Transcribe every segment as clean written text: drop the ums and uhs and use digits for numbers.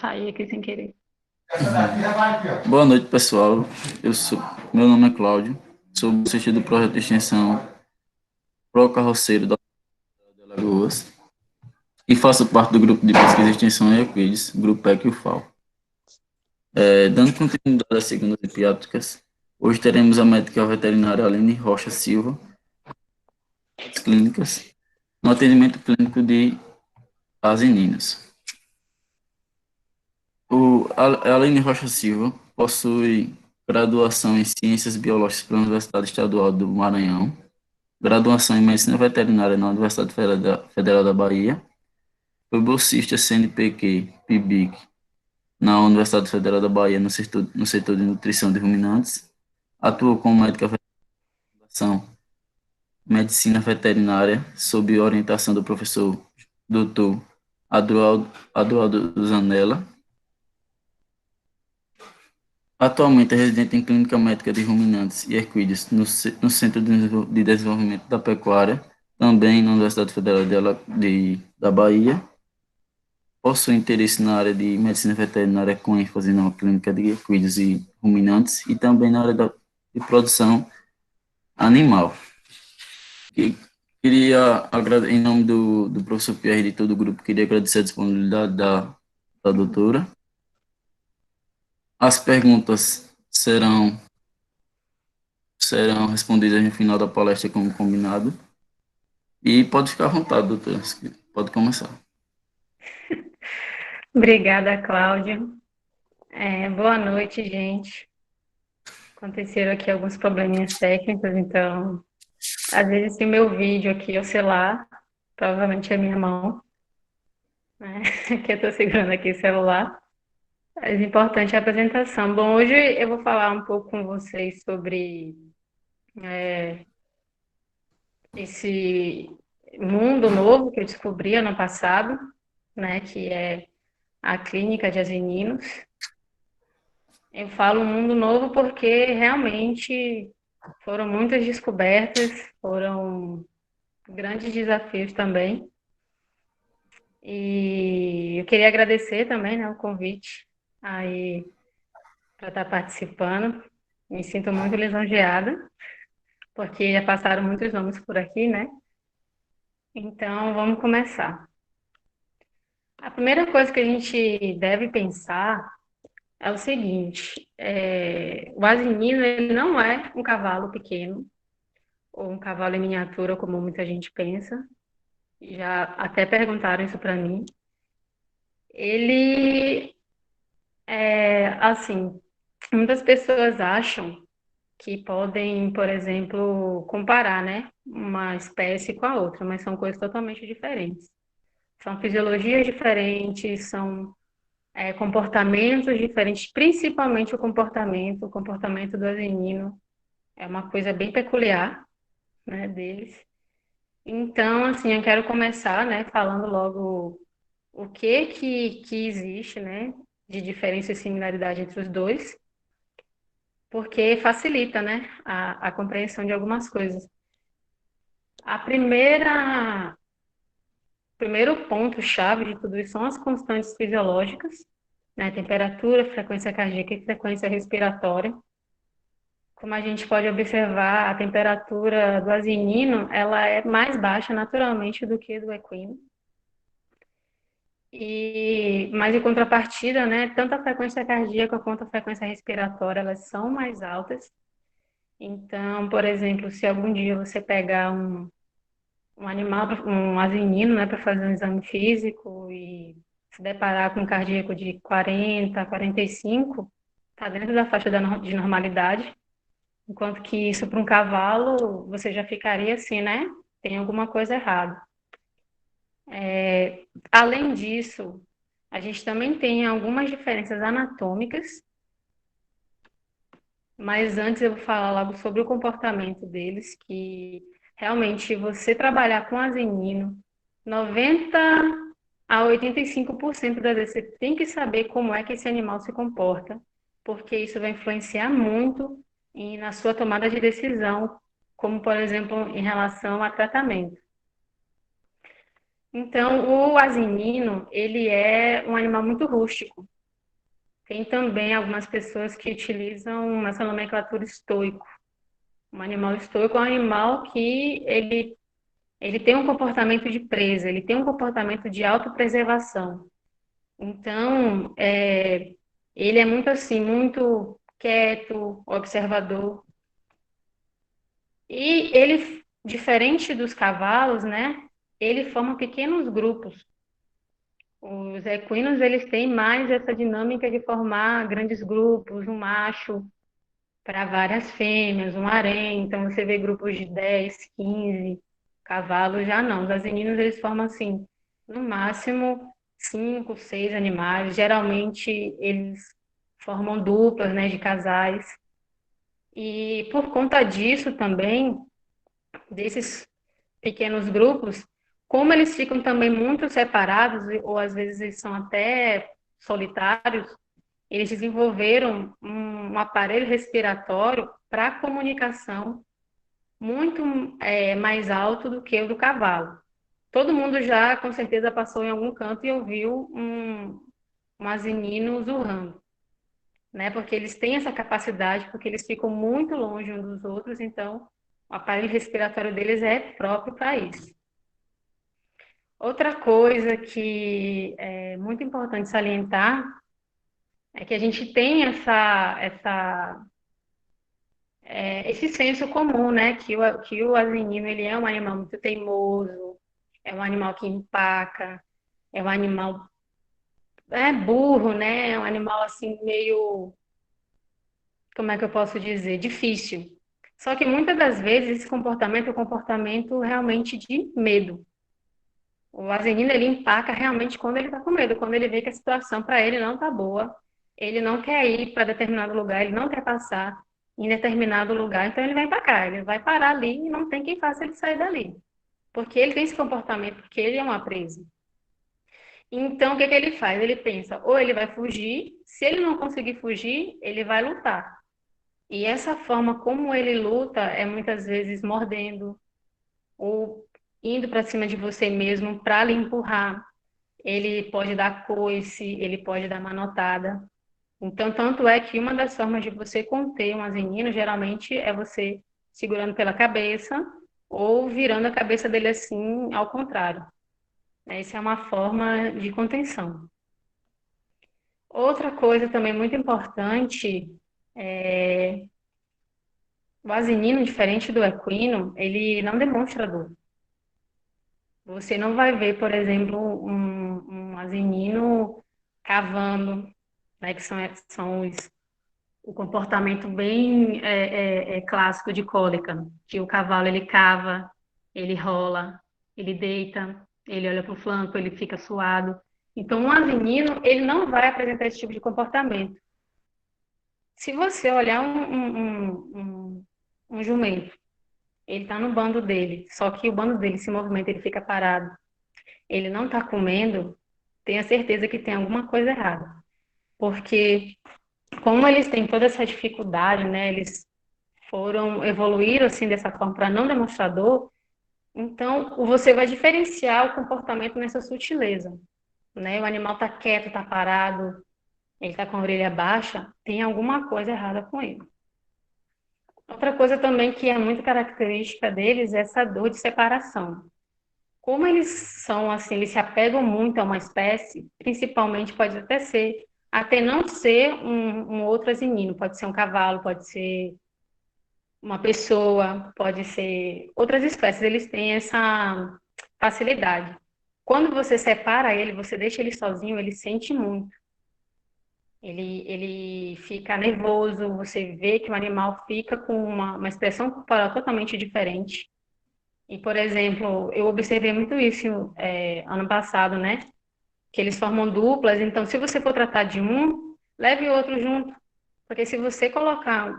Saí aqui sem querer. Boa noite, pessoal. Meu nome é Cláudio, sou bolsista do projeto de extensão Pro Carroceiro da de Alagoas e faço parte do grupo de pesquisa e extensão Euclides, grupo EC e UFAL. Dando continuidade às segundas epiátricas, hoje teremos a médica veterinária Aline Rocha Silva, das clínicas, no atendimento clínico de asininos. A Aline Rocha Silva possui graduação em Ciências Biológicas pela Universidade Estadual do Maranhão, graduação em Medicina Veterinária na Universidade Federal da Bahia, foi bolsista CNPq, PIBIC, na Universidade Federal da Bahia no setor de nutrição de ruminantes, atuou como médica veterinária, medicina veterinária, sob orientação do professor Dr. Adualdo Zanella. Atualmente é residente em Clínica Médica de Ruminantes e Equídeos, no Centro de Desenvolvimento da Pecuária, também na Universidade Federal da Bahia. Possui interesse na área de medicina veterinária com ênfase na clínica de equídeos e ruminantes e também na área de produção animal. E em nome do professor Pierre e de todo o grupo, queria agradecer a disponibilidade da doutora. As perguntas serão respondidas no final da palestra como combinado. E pode ficar à vontade, doutora. Pode começar. Obrigada, Cláudia. Boa noite, gente. Aconteceram aqui alguns probleminhas técnicos, então, às vezes, se o meu vídeo aqui oscilar, provavelmente é minha mão, né? Que eu estou segurando aqui o celular. Mas importante é a apresentação. Bom, hoje eu vou falar um pouco com vocês sobre esse mundo novo que eu descobri ano passado, né? Que é a clínica de asininos. Eu falo mundo novo porque realmente foram muitas descobertas, foram grandes desafios também. E eu queria agradecer também, né, o convite aí para estar participando. Me sinto muito lisonjeada, porque já passaram muitos nomes por aqui, né? Então, vamos começar. A primeira coisa que a gente deve pensar é o seguinte: o asinino ele não é um cavalo pequeno, ou um cavalo em miniatura, como muita gente pensa. Já até perguntaram isso para mim. Ele é assim, muitas pessoas acham que podem, por exemplo, comparar, né, uma espécie com a outra, mas são coisas totalmente diferentes. São fisiologias diferentes, são comportamentos diferentes, principalmente o comportamento do asinino é uma coisa bem peculiar, né, deles. Então, assim, eu quero começar, né, falando logo o que existe, né, de diferença e similaridade entre os dois, porque facilita, né, a compreensão de algumas coisas. A primeiro ponto-chave de tudo isso são as constantes fisiológicas, né, temperatura, frequência cardíaca e frequência respiratória. Como a gente pode observar, a temperatura do asinino, ela é mais baixa naturalmente do que do equino. Mas em contrapartida, né, tanto a frequência cardíaca quanto a frequência respiratória, elas são mais altas. Então, por exemplo, se algum dia você pegar um animal, um asinino, né, para fazer um exame físico e se deparar com um cardíaco de 40, 45, está dentro da faixa de normalidade, enquanto que isso para um cavalo, você já ficaria assim, né? Tem alguma coisa errada. Além disso, a gente também tem algumas diferenças anatômicas, mas antes eu vou falar logo sobre o comportamento deles, que realmente você trabalhar com azenino, 90 a 85% das vezes você tem que saber como é que esse animal se comporta, porque isso vai influenciar muito na sua tomada de decisão, como por exemplo em relação a tratamento. Então, o asinino, ele é um animal muito rústico. Tem também algumas pessoas que utilizam essa nomenclatura estoico. Um animal estoico é um animal que ele tem um comportamento de presa, ele tem um comportamento de autopreservação. Então, ele é muito assim, muito quieto, observador. E ele, diferente dos cavalos, né? Ele forma pequenos grupos. Os equinos, eles têm mais essa dinâmica de formar grandes grupos, um macho para várias fêmeas, um harém. Então, você vê grupos de 10, 15 cavalos, já não. Os asininos, eles formam, assim, no máximo 5, 6 animais. Geralmente, eles formam duplas, né, de casais. E por conta disso também, desses pequenos grupos, como eles ficam também muito separados, ou às vezes eles são até solitários, eles desenvolveram um aparelho respiratório para comunicação muito mais alto do que o do cavalo. Todo mundo já, com certeza, passou em algum canto e ouviu um asinino zurrando, né? Porque eles têm essa capacidade, porque eles ficam muito longe uns dos outros, então o aparelho respiratório deles é próprio para isso. Outra coisa que é muito importante salientar é que a gente tem esse senso comum, né? Que o asinino ele é um animal muito teimoso, é um animal que empaca, é um animal burro, né? É um animal assim meio, como é que eu posso dizer, difícil. Só que muitas das vezes esse comportamento é um comportamento realmente de medo. O azenino, ele empaca realmente quando ele está com medo, quando ele vê que a situação para ele não está boa, ele não quer ir para determinado lugar, ele não quer passar em determinado lugar, então ele vai empacar, ele vai parar ali e não tem quem faça ele sair dali. Porque ele tem esse comportamento, porque ele é uma presa. Então, o que que ele faz? Ele pensa, ou ele vai fugir, se ele não conseguir fugir, ele vai lutar. E essa forma como ele luta é muitas vezes mordendo, ou indo para cima de você mesmo para lhe empurrar. Ele pode dar coice, ele pode dar manotada. Então, tanto é que uma das formas de você conter um asinino, geralmente, é você segurando pela cabeça ou virando a cabeça dele assim, ao contrário. Essa é uma forma de contenção. Outra coisa também muito importante, o asinino, diferente do equino, ele não demonstra dor. Você não vai ver, por exemplo, um asinino cavando, né, que são o comportamento bem clássico de cólica, que o cavalo ele cava, ele rola, ele deita, ele olha para o flanco, ele fica suado. Então, um asinino, ele não vai apresentar esse tipo de comportamento. Se você olhar um jumento, ele está no bando dele, só que o bando dele se movimenta, ele fica parado, ele não está comendo, tenha certeza que tem alguma coisa errada. Porque como eles têm toda essa dificuldade, né, eles evoluíram assim dessa forma para não demonstrador, então você vai diferenciar o comportamento nessa sutileza, né? O animal está quieto, está parado, ele está com a orelha baixa, tem alguma coisa errada com ele. Outra coisa também que é muito característica deles é essa dor de separação. Como eles são assim, eles se apegam muito a uma espécie, principalmente pode até não ser um outro asinino, pode ser um cavalo, pode ser uma pessoa, pode ser outras espécies, eles têm essa facilidade. Quando você separa ele, você deixa ele sozinho, ele sente muito. Ele fica nervoso, você vê que o animal fica com uma expressão corporal totalmente diferente. E, por exemplo, eu observei muito isso ano passado, né? Que eles formam duplas, então se você for tratar de um, leve o outro junto. Porque se você colocar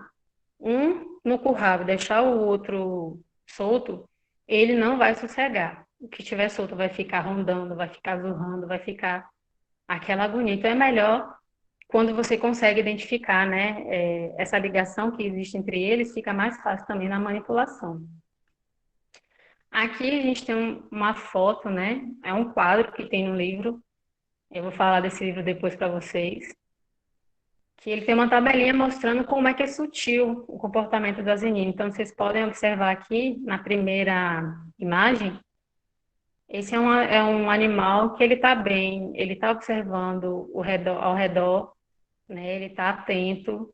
um no curral e deixar o outro solto, ele não vai sossegar. O que estiver solto vai ficar rondando, vai ficar zurrando, vai ficar aquela agonia. Então é melhor quando você consegue identificar, né, essa ligação que existe entre eles, fica mais fácil também na manipulação. Aqui a gente tem uma foto, né? É um quadro que tem no livro. Eu vou falar desse livro depois para vocês. Que ele tem uma tabelinha mostrando como é que é sutil o comportamento do asinino. Então, vocês podem observar aqui na primeira imagem, esse é um animal que ele está bem, ele está observando ao redor, né? Ele está atento.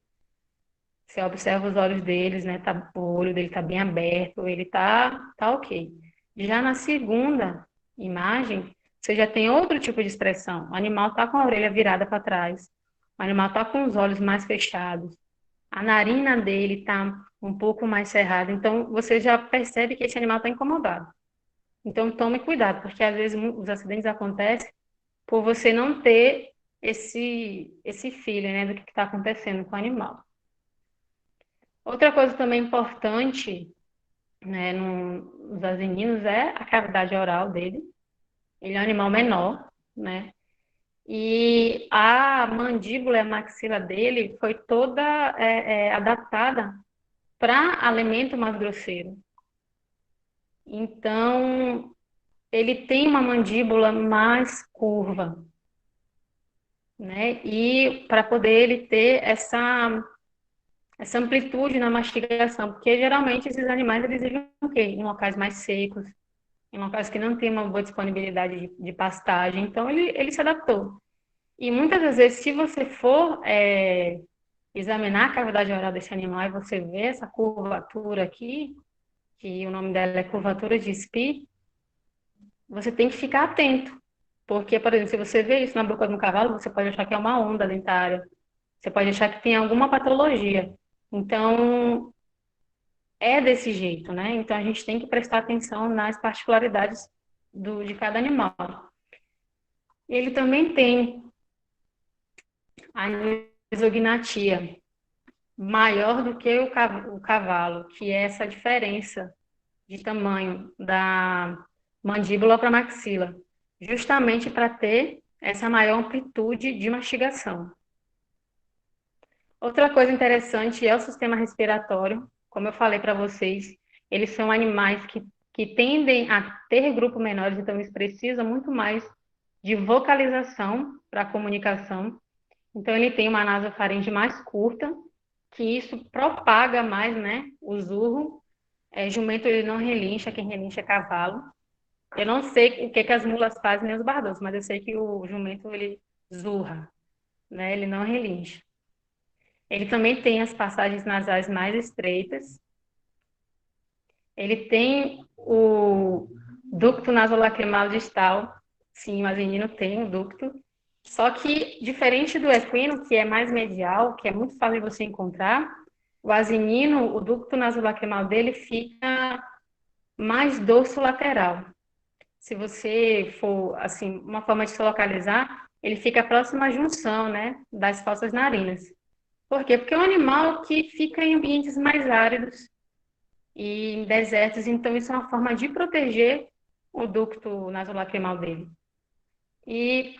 Você observa os olhos deles, né? O olho dele está bem aberto, ele tá ok. Já na segunda imagem, você já tem outro tipo de expressão. O animal está com a orelha virada para trás, o animal está com os olhos mais fechados, a narina dele está um pouco mais cerrada. Então, você já percebe que esse animal está incomodado. Então, tome cuidado, porque às vezes os acidentes acontecem por você não ter esse feeling, né, do que está acontecendo com o animal. Outra coisa também importante, né, nos asininos é a cavidade oral dele. Ele é um animal menor, né? E a mandíbula e a maxila dele foi toda adaptada para alimento mais grosseiro. Então, ele tem uma mandíbula mais curva, né? E para poder ele ter essa amplitude na mastigação, porque geralmente esses animais eles vivem o quê? Em locais mais secos, em locais que não tem uma boa disponibilidade de pastagem, então ele se adaptou. E muitas das vezes, se você for examinar a cavidade oral desse animal e você vê essa curvatura aqui, que o nome dela é curvatura de Spee, você tem que ficar atento. Porque, por exemplo, se você vê isso na boca de um cavalo, você pode achar que é uma onda dentária, você pode achar que tem alguma patologia. Então, é desse jeito, né? Então, a gente tem que prestar atenção nas particularidades de cada animal. Ele também tem a isognatia, maior do que o cavalo, que é essa diferença de tamanho da mandíbula para a maxila, justamente para ter essa maior amplitude de mastigação. Outra coisa interessante é o sistema respiratório. Como eu falei para vocês, eles são animais que tendem a ter grupos menores, então eles precisam muito mais de vocalização para a comunicação. Então, ele tem uma nasofaringe mais curta, que isso propaga mais, né, o zurro. Jumento, ele não relincha, quem relincha é cavalo. Eu não sei o que as mulas fazem nem os bardos, mas eu sei que o jumento, ele zurra, né, ele não relincha. Ele também tem as passagens nasais mais estreitas. Ele tem o ducto nasolacrimal distal. Sim, o asinino tem um ducto. Só que, diferente do equino, que é mais medial, que é muito fácil de você encontrar, o asinino, o ducto nasolacrimal dele fica mais dorso lateral. Se você for, assim, uma forma de se localizar, ele fica próximo à junção, né, das fossas narinas. Por quê? Porque é um animal que fica em ambientes mais áridos e em desertos, então isso é uma forma de proteger o ducto nasolacrimal dele. E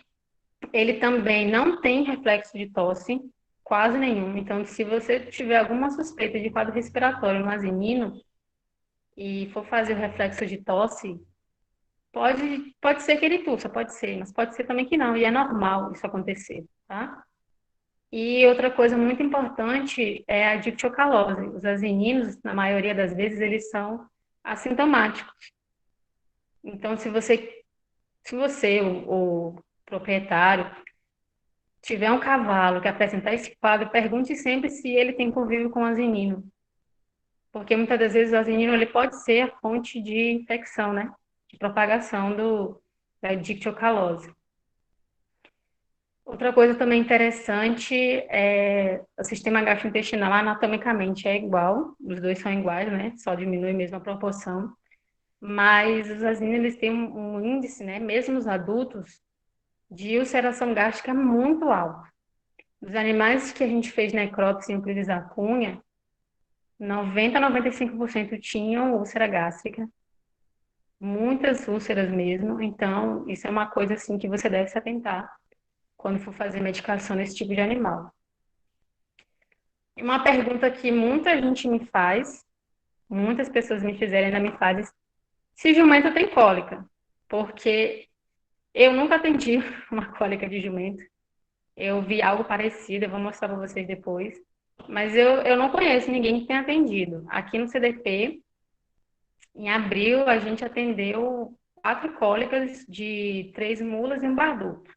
ele também não tem reflexo de tosse, quase nenhum. Então, se você tiver alguma suspeita de quadro respiratório no asinino e for fazer o reflexo de tosse, pode ser que ele tussa, pode ser, mas pode ser também que não, e é normal isso acontecer, tá? E outra coisa muito importante é a dictiocalose. Os asininos, na maioria das vezes, eles são assintomáticos. Então, se você, o proprietário, tiver um cavalo que apresentar esse quadro, pergunte sempre se ele tem convívio com o asinino. Porque muitas das vezes o asinino ele pode ser a fonte de infecção, né? De propagação da dictiocalose. Outra coisa também interessante é o sistema gastrointestinal anatomicamente é igual, os dois são iguais, né? Só diminui mesmo a proporção. Mas os asinos eles têm um índice, né? Mesmo os adultos, de ulceração gástrica muito alto. Dos animais que a gente fez necrópsia em Euclides da Cunha, 90 a 95% tinham úlcera gástrica, muitas úlceras mesmo. Então, isso é uma coisa assim que você deve se atentar quando for fazer medicação nesse tipo de animal. E uma pergunta que muita gente me faz, muitas pessoas me fizeram, ainda me fazem, Se jumento tem cólica, porque eu nunca atendi uma cólica de jumento. Eu vi algo parecido, eu vou mostrar para vocês depois. Mas eu não conheço ninguém que tenha atendido. Aqui no CDP, em abril, a gente atendeu 4 cólicas de 3 mulas e um barduto.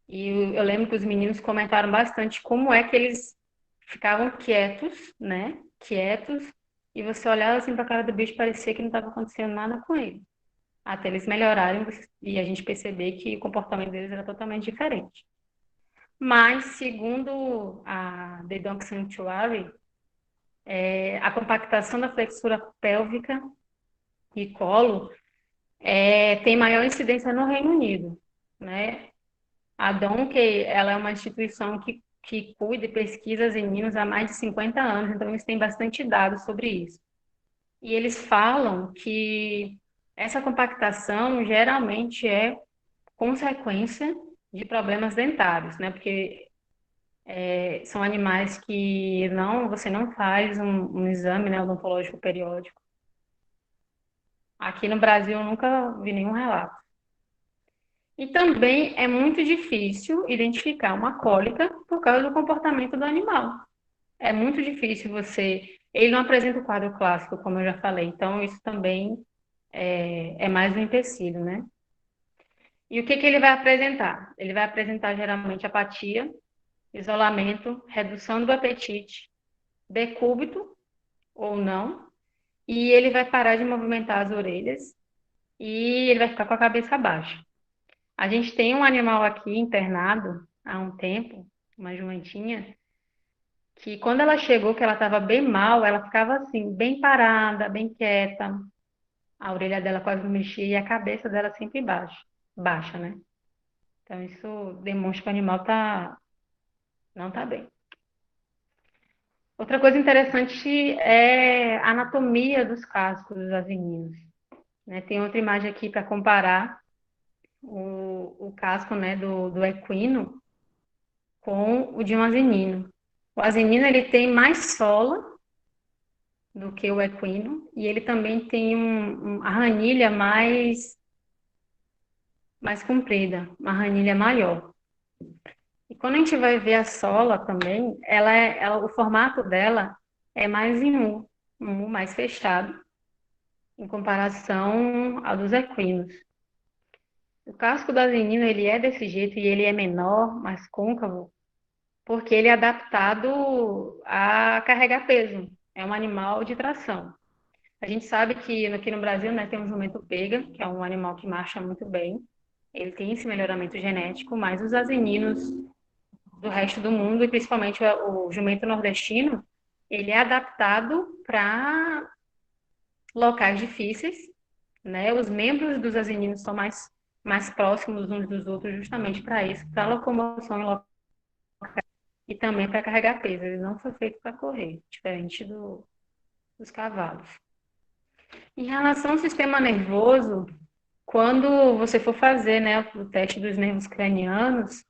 E eu lembro que os meninos comentaram bastante como é que eles ficavam quietos, né? Quietos, e você olhava assim para a cara do bicho, parecia que não estava acontecendo nada com ele. Até eles melhorarem e a gente perceber que o comportamento deles era totalmente diferente. Mas, segundo a The Dog Sanctuary, a compactação da flexura pélvica e colo tem maior incidência no Reino Unido, né? A Donkey, ela é uma instituição que cuida e pesquisa zeninos há mais de 50 anos, então eles têm bastante dados sobre isso. E eles falam que essa compactação geralmente é consequência de problemas dentários, né? Porque são animais que você não faz um exame, né, odontológico periódico. Aqui no Brasil eu nunca vi nenhum relato. E também é muito difícil identificar uma cólica por causa do comportamento do animal. É muito difícil você. Ele não apresenta o quadro clássico, como eu já falei, então isso também é mais um empecilho, né? E o que que ele vai apresentar? Ele vai apresentar geralmente apatia, isolamento, redução do apetite, decúbito ou não, e ele vai parar de movimentar as orelhas e ele vai ficar com a cabeça baixa. A gente tem um animal aqui internado há um tempo, uma jumentinha, que quando ela chegou, que ela estava bem mal, ela ficava assim, bem parada, bem quieta, a orelha dela quase não mexia e a cabeça dela sempre baixa, né? Então isso demonstra que o animal não tá bem. Outra coisa interessante é a anatomia dos cascos dos asininos, né? Tem outra imagem aqui para comparar o casco, né, do equino com o de um asinino. O asinino ele tem mais sola do que o equino e ele também tem a ranilha mais comprida, uma ranilha maior. E quando a gente vai ver a sola também, o formato dela é mais em um U mais fechado, em comparação ao dos equinos. O casco do asinino, ele é desse jeito e ele é menor, mais côncavo, porque ele é adaptado a carregar peso. É um animal de tração. A gente sabe que aqui no Brasil, né, tem um jumento pega, que é um animal que marcha muito bem. Ele tem esse melhoramento genético, mas os asininos do resto do mundo, e principalmente o jumento nordestino, ele é adaptado para locais difíceis, né? Os membros dos asininos são mais próximos uns dos outros justamente para isso, para locomoção em locais e também para carregar peso. Ele não foi feito para correr, diferente dos cavalos. Em relação ao sistema nervoso, quando você for fazer, né, o teste dos nervos cranianos,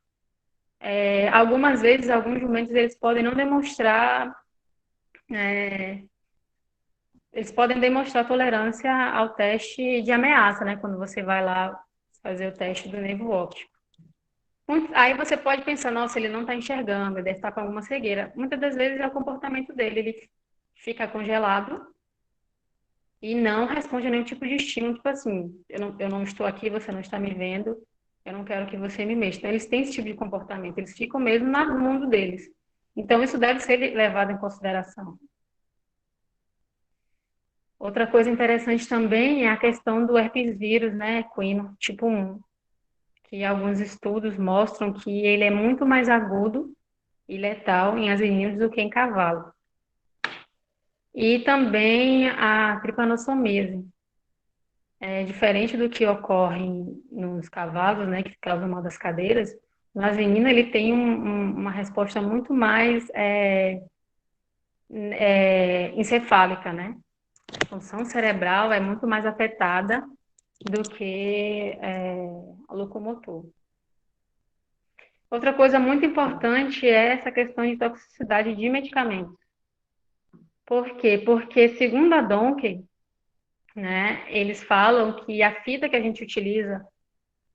algumas vezes, alguns jumentos, eles podem demonstrar tolerância ao teste de ameaça, né, quando você vai lá fazer o teste do nervo óptico. Aí você pode pensar, nossa, ele não está enxergando, ele deve estar com alguma cegueira. Muitas das vezes é o comportamento dele, ele fica congelado e não responde a nenhum tipo de estímulo, tipo assim, eu não estou aqui, você não está me vendo, eu não quero que você me mexa. Então, eles têm esse tipo de comportamento, eles ficam mesmo no mundo deles. Então, isso deve ser levado em consideração. Outra coisa interessante também é a questão do herpes vírus, né, equino, tipo 1, que alguns estudos mostram que ele é muito mais agudo e letal em asininos do que em cavalo. E também a tripanossomese. Diferente do que ocorre nos cavalos, né, que causam mal das cadeiras, no asinino ele tem uma resposta muito mais encefálica, né? A função cerebral é muito mais afetada do que a locomotor. Outra coisa muito importante é essa questão de toxicidade de medicamentos. Por quê? Porque, segundo a Donkey, né? Eles falam que a fita que a gente utiliza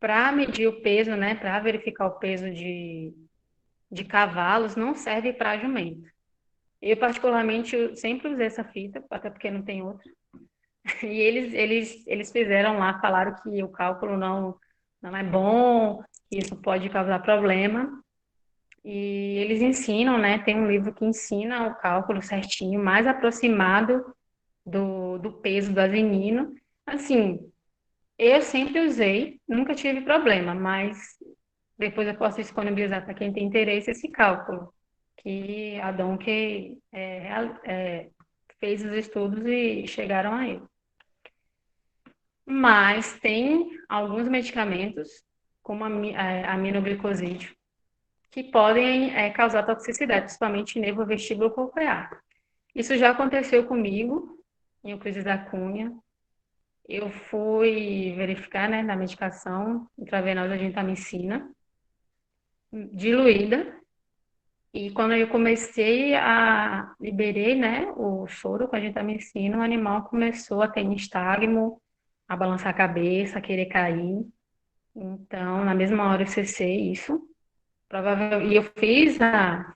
para medir o peso, né, para verificar o peso de cavalos, não serve para jumento. Eu, particularmente, sempre usei essa fita, até porque não tem outra. E eles fizeram lá, falaram que o cálculo não é bom, que isso pode causar problema. E eles ensinam, né? Tem um livro que ensina o cálculo certinho, mais aproximado do peso do avenino. Assim, eu sempre usei, nunca tive problema, mas depois eu posso disponibilizar para quem tem interesse esse cálculo, que a Donkey fez os estudos e chegaram a ele. Mas tem alguns medicamentos, como a aminoglicosídeo, que podem causar toxicidade, principalmente nervo coclear. Isso já aconteceu comigo, em Euclides da Cunha. Eu fui verificar, né, na medicação intravenosa de gentamicina, diluída, e quando eu comecei liberei, né, o soro com a gentamicina, o animal começou a ter nistagmo, a balançar a cabeça, a querer cair. Então, na mesma hora eu cessei isso. Provavelmente, e eu fiz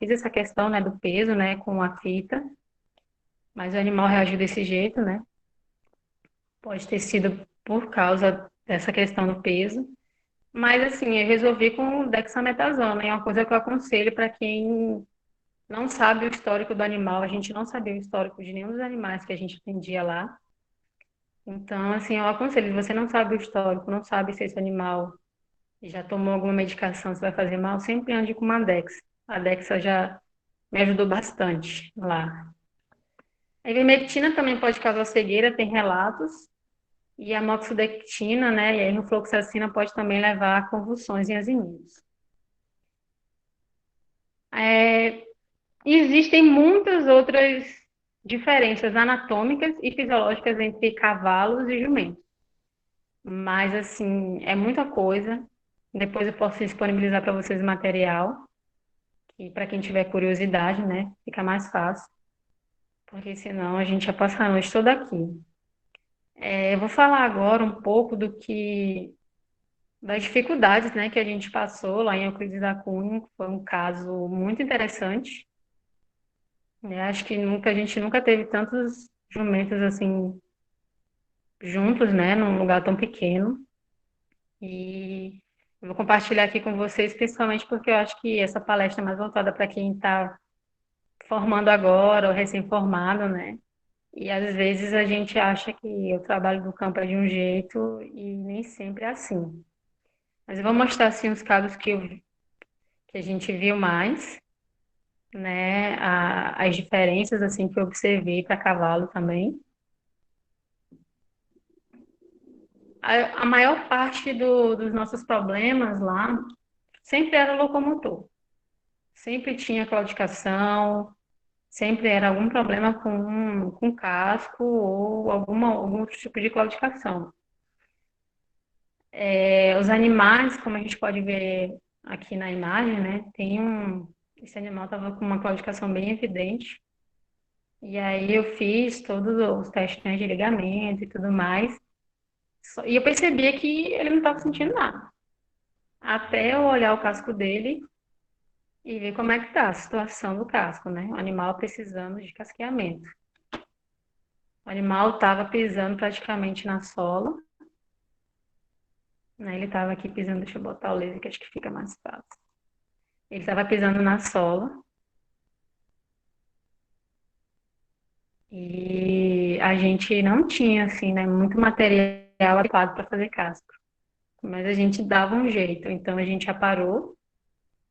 essa questão, né, do peso, né, com a fita, mas o animal reagiu desse jeito, né? Pode ter sido por causa dessa questão do peso. Mas, assim, eu resolvi com dexametasona, é uma coisa que eu aconselho para quem não sabe o histórico do animal. A gente não sabia o histórico de nenhum dos animais que a gente atendia lá. Então, assim, eu aconselho, se você não sabe o histórico, não sabe se esse animal já tomou alguma medicação, se vai fazer mal, sempre ande com uma Dex. A Dex já me ajudou bastante lá. A ivermectina também pode causar cegueira, tem relatos. E a moxidectina, né, e a enrofloxacina pode também levar a convulsões em asininos. Existem muitas outras diferenças anatômicas e fisiológicas entre cavalos e jumentos. Mas, assim, é muita coisa. Depois eu posso disponibilizar para vocês o material, que para quem tiver curiosidade, né, fica mais fácil. Porque senão a gente ia passar a noite toda aqui. Eu vou falar agora um pouco das dificuldades, né, que a gente passou lá em Euclides da Cunha, que foi um caso muito interessante. Acho que a gente nunca teve tantos jumentos assim juntos, né, num lugar tão pequeno. E eu vou compartilhar aqui com vocês, principalmente porque eu acho que essa palestra é mais voltada para quem está formando agora ou recém-formado, né? E às vezes a gente acha que o trabalho do campo é de um jeito e nem sempre é assim. Mas eu vou mostrar assim os casos que a gente viu mais, né? As diferenças assim que eu observei para cavalo também. A maior parte dos nossos problemas lá sempre era locomotor. Sempre tinha claudicação, sempre era algum problema com casco ou algum outro tipo de claudicação. Os animais, como a gente pode ver aqui na imagem, né? Esse animal estava com uma claudicação bem evidente. E aí eu fiz todos os testes, né, de ligamento e tudo mais. E eu percebia que ele não estava sentindo nada. Até eu olhar o casco dele e ver como é que tá a situação do casco, né? O animal precisando de casqueamento. O animal estava pisando praticamente na sola, né? Ele estava aqui pisando, deixa eu botar o laser que acho que fica mais fácil. Ele estava pisando na sola e a gente não tinha, assim, né, muito material adequado para fazer casco. Mas a gente dava um jeito, então a gente aparou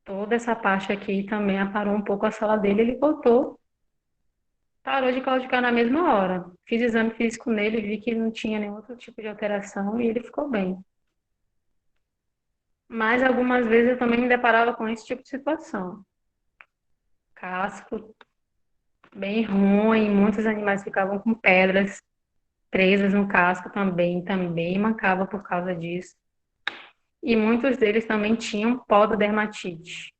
toda essa parte aqui também aparou um pouco a sola dele, ele voltou. Parou de claudicar na mesma hora. Fiz exame físico nele, vi que não tinha nenhum outro tipo de alteração e ele ficou bem. Mas algumas vezes eu também me deparava com esse tipo de situação. Casco bem ruim, muitos animais ficavam com pedras presas no casco também mancava por causa disso. E muitos deles também tinham pododermatite.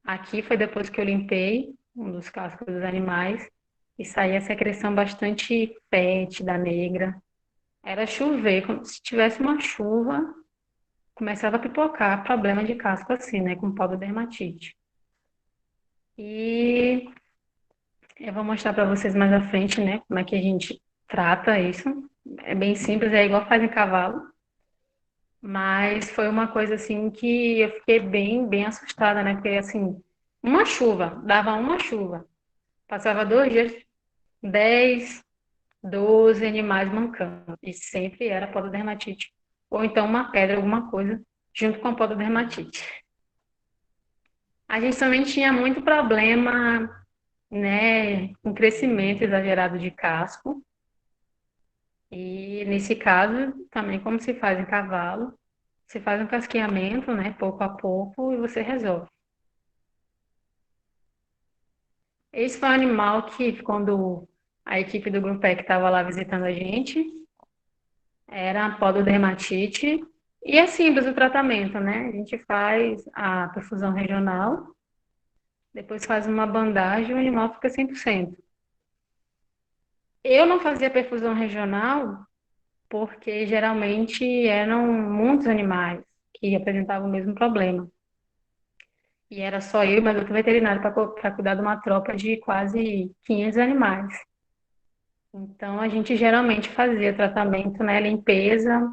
Aqui foi depois que eu limpei um dos cascos dos animais e saía secreção bastante fétida, negra. Era chover, como se tivesse uma chuva, começava a pipocar problema de casco assim, né, com dermatite. E eu vou mostrar para vocês mais à frente, né, como é que a gente trata isso. É bem simples, é igual faz em cavalo, mas foi uma coisa assim que eu fiquei bem assustada, né, porque assim, uma chuva, dava uma chuva, passava 2 dias, 10, 12 animais mancando, e sempre era pododermatite, ou então uma pedra, alguma coisa, junto com a pododermatite. A gente também tinha muito problema, né, com crescimento exagerado de casco. E nesse caso, também como se faz em cavalo, você faz um casqueamento, né, pouco a pouco, e você resolve. Esse foi um animal que, quando a equipe do Grupo que estava lá visitando a gente, era a pododermatite. E é simples o tratamento, né? A gente faz a perfusão regional, depois faz uma bandagem e o animal fica 100%. Eu não fazia perfusão regional porque geralmente eram muitos animais que apresentavam o mesmo problema. E era só eu e mais outro veterinário para cuidar de uma tropa de quase 500 animais. Então a gente geralmente fazia tratamento, né, limpeza,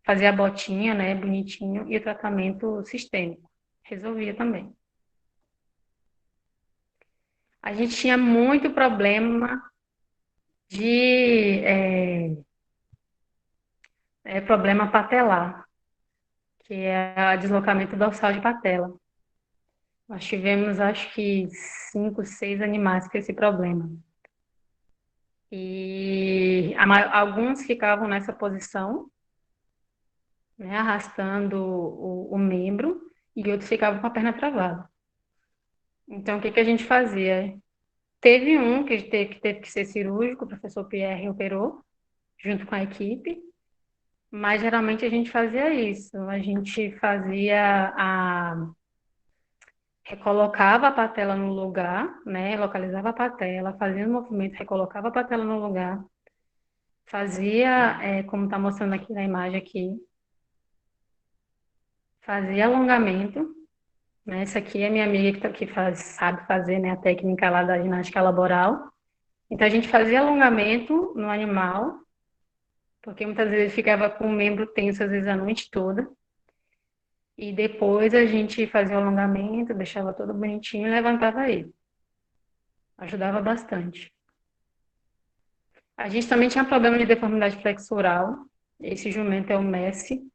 fazia a botinha, né, bonitinho, e o tratamento sistêmico. Resolvia também. A gente tinha muito problema de problema patelar, que é o deslocamento dorsal de patela. Nós tivemos, acho que, 5, 6 animais com esse problema. E alguns ficavam nessa posição, né, arrastando o membro, e outros ficavam com a perna travada. Então, o que a gente fazia? Teve um que teve que ser cirúrgico, o professor Pierre operou, junto com a equipe, mas geralmente a gente fazia isso. A gente recolocava a patela no lugar, né? Localizava a patela, fazia o movimento, recolocava a patela no lugar, fazia, como está mostrando aqui na imagem aqui, fazia alongamento, né? Essa aqui é minha amiga que sabe fazer, né, a técnica lá da ginástica laboral. Então a gente fazia alongamento no animal, porque muitas vezes ele ficava com o membro tenso, às vezes a noite toda. E depois a gente fazia o alongamento, deixava todo bonitinho e levantava ele. Ajudava bastante. A gente também tinha problema de deformidade flexural. Esse jumento é o Messi.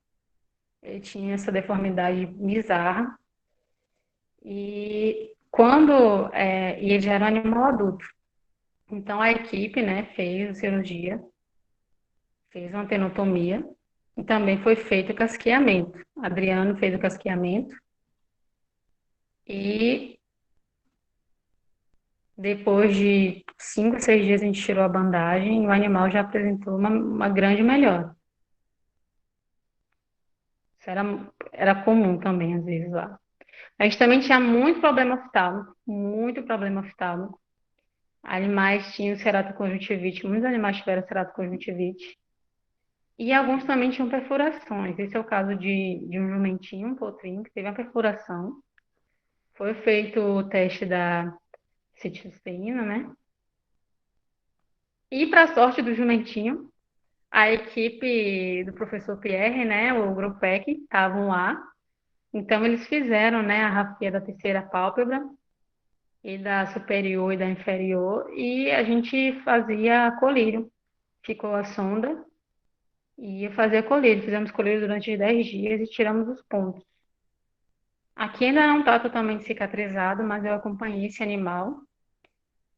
Ele tinha essa deformidade bizarra. E ele já era um animal adulto. Então a equipe, né, fez a cirurgia, fez uma tenotomia e também foi feito o casqueamento. Adriano fez o casqueamento e depois de 5, 6 dias a gente tirou a bandagem e o animal já apresentou uma grande melhora. Isso era comum também, às vezes, lá. A gente também tinha muito problema oftálmico, muito problema oftálmico. Animais tinham ceratoconjuntivite, muitos animais tiveram ceratoconjuntivite. E alguns também tinham perfurações. Esse é o caso de um jumentinho, um potrinho, que teve uma perfuração. Foi feito o teste da citocisteína, né? E, para sorte do jumentinho, a equipe do professor Pierre, né, o Grupo EC, estavam lá. Então, eles fizeram, né, a rafia da terceira pálpebra e da superior e da inferior, e a gente fazia colírio. Ficou a sonda e ia fazer colírio. Fizemos colírio durante 10 dias e tiramos os pontos. Aqui ainda não está totalmente cicatrizado, mas eu acompanhei esse animal.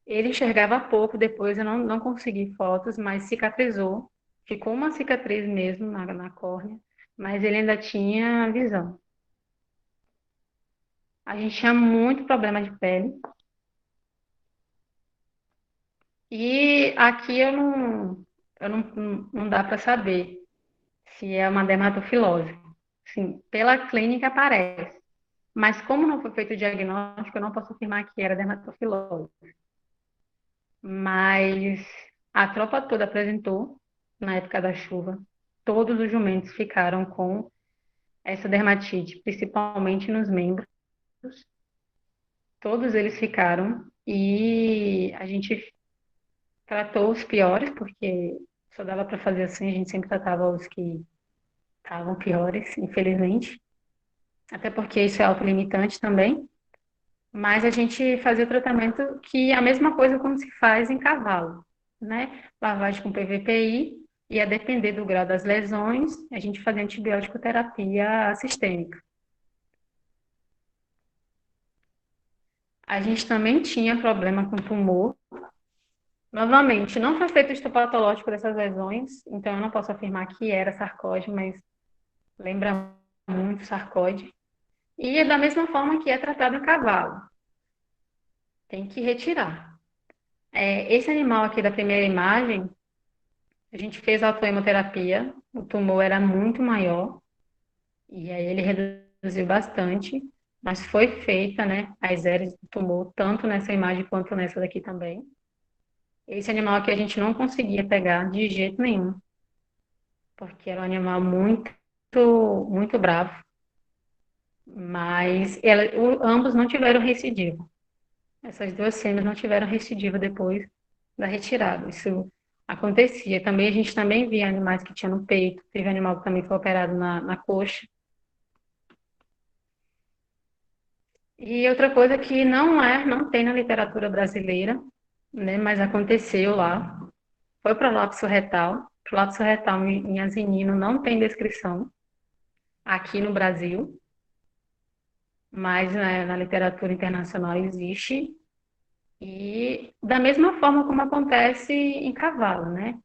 Ele enxergava pouco, depois eu não consegui fotos, mas cicatrizou. Ficou uma cicatriz mesmo na córnea, mas ele ainda tinha visão. A gente tinha muito problema de pele. E aqui não dá para saber se é uma dermatofilose. Sim, pela clínica aparece. Mas como não foi feito o diagnóstico, eu não posso afirmar que era dermatofilose. mas a tropa toda apresentou na época da chuva. Todos os jumentos ficaram com essa dermatite, principalmente nos membros. Todos eles ficaram e a gente tratou os piores, porque só dava para fazer assim, a gente sempre tratava os que estavam piores, infelizmente. Até porque isso é autolimitante também. Mas a gente fazia o tratamento que é a mesma coisa como se faz em cavalo, né? Lavagem com PVPI, e a depender do grau das lesões, a gente fazia antibiótico terapia sistêmica. A gente também tinha problema com tumor. Novamente, não foi feito estudo patológico dessas lesões, então eu não posso afirmar que era sarcose, mas lembra muito sarcose. E é da mesma forma que é tratado em cavalo, tem que retirar. Esse animal aqui da primeira imagem, a gente fez autohemoterapia, o tumor era muito maior, e aí ele reduziu bastante, mas foi feita, né, as hélices do tumor, tanto nessa imagem quanto nessa daqui também. Esse animal aqui a gente não conseguia pegar de jeito nenhum, porque era um animal muito bravo, mas ambos não tiveram recidiva. Essas duas fêmeas não tiveram recidiva depois da retirada. Isso acontecia. Também a gente também via animais que tinham no peito. Teve animal que também foi operado na coxa. E outra coisa que não tem na literatura brasileira, né, mas aconteceu lá, foi prolapso retal. Prolapso retal em asinino não tem descrição aqui no Brasil, mas né, na literatura internacional existe. E da mesma forma como acontece em cavalo, né?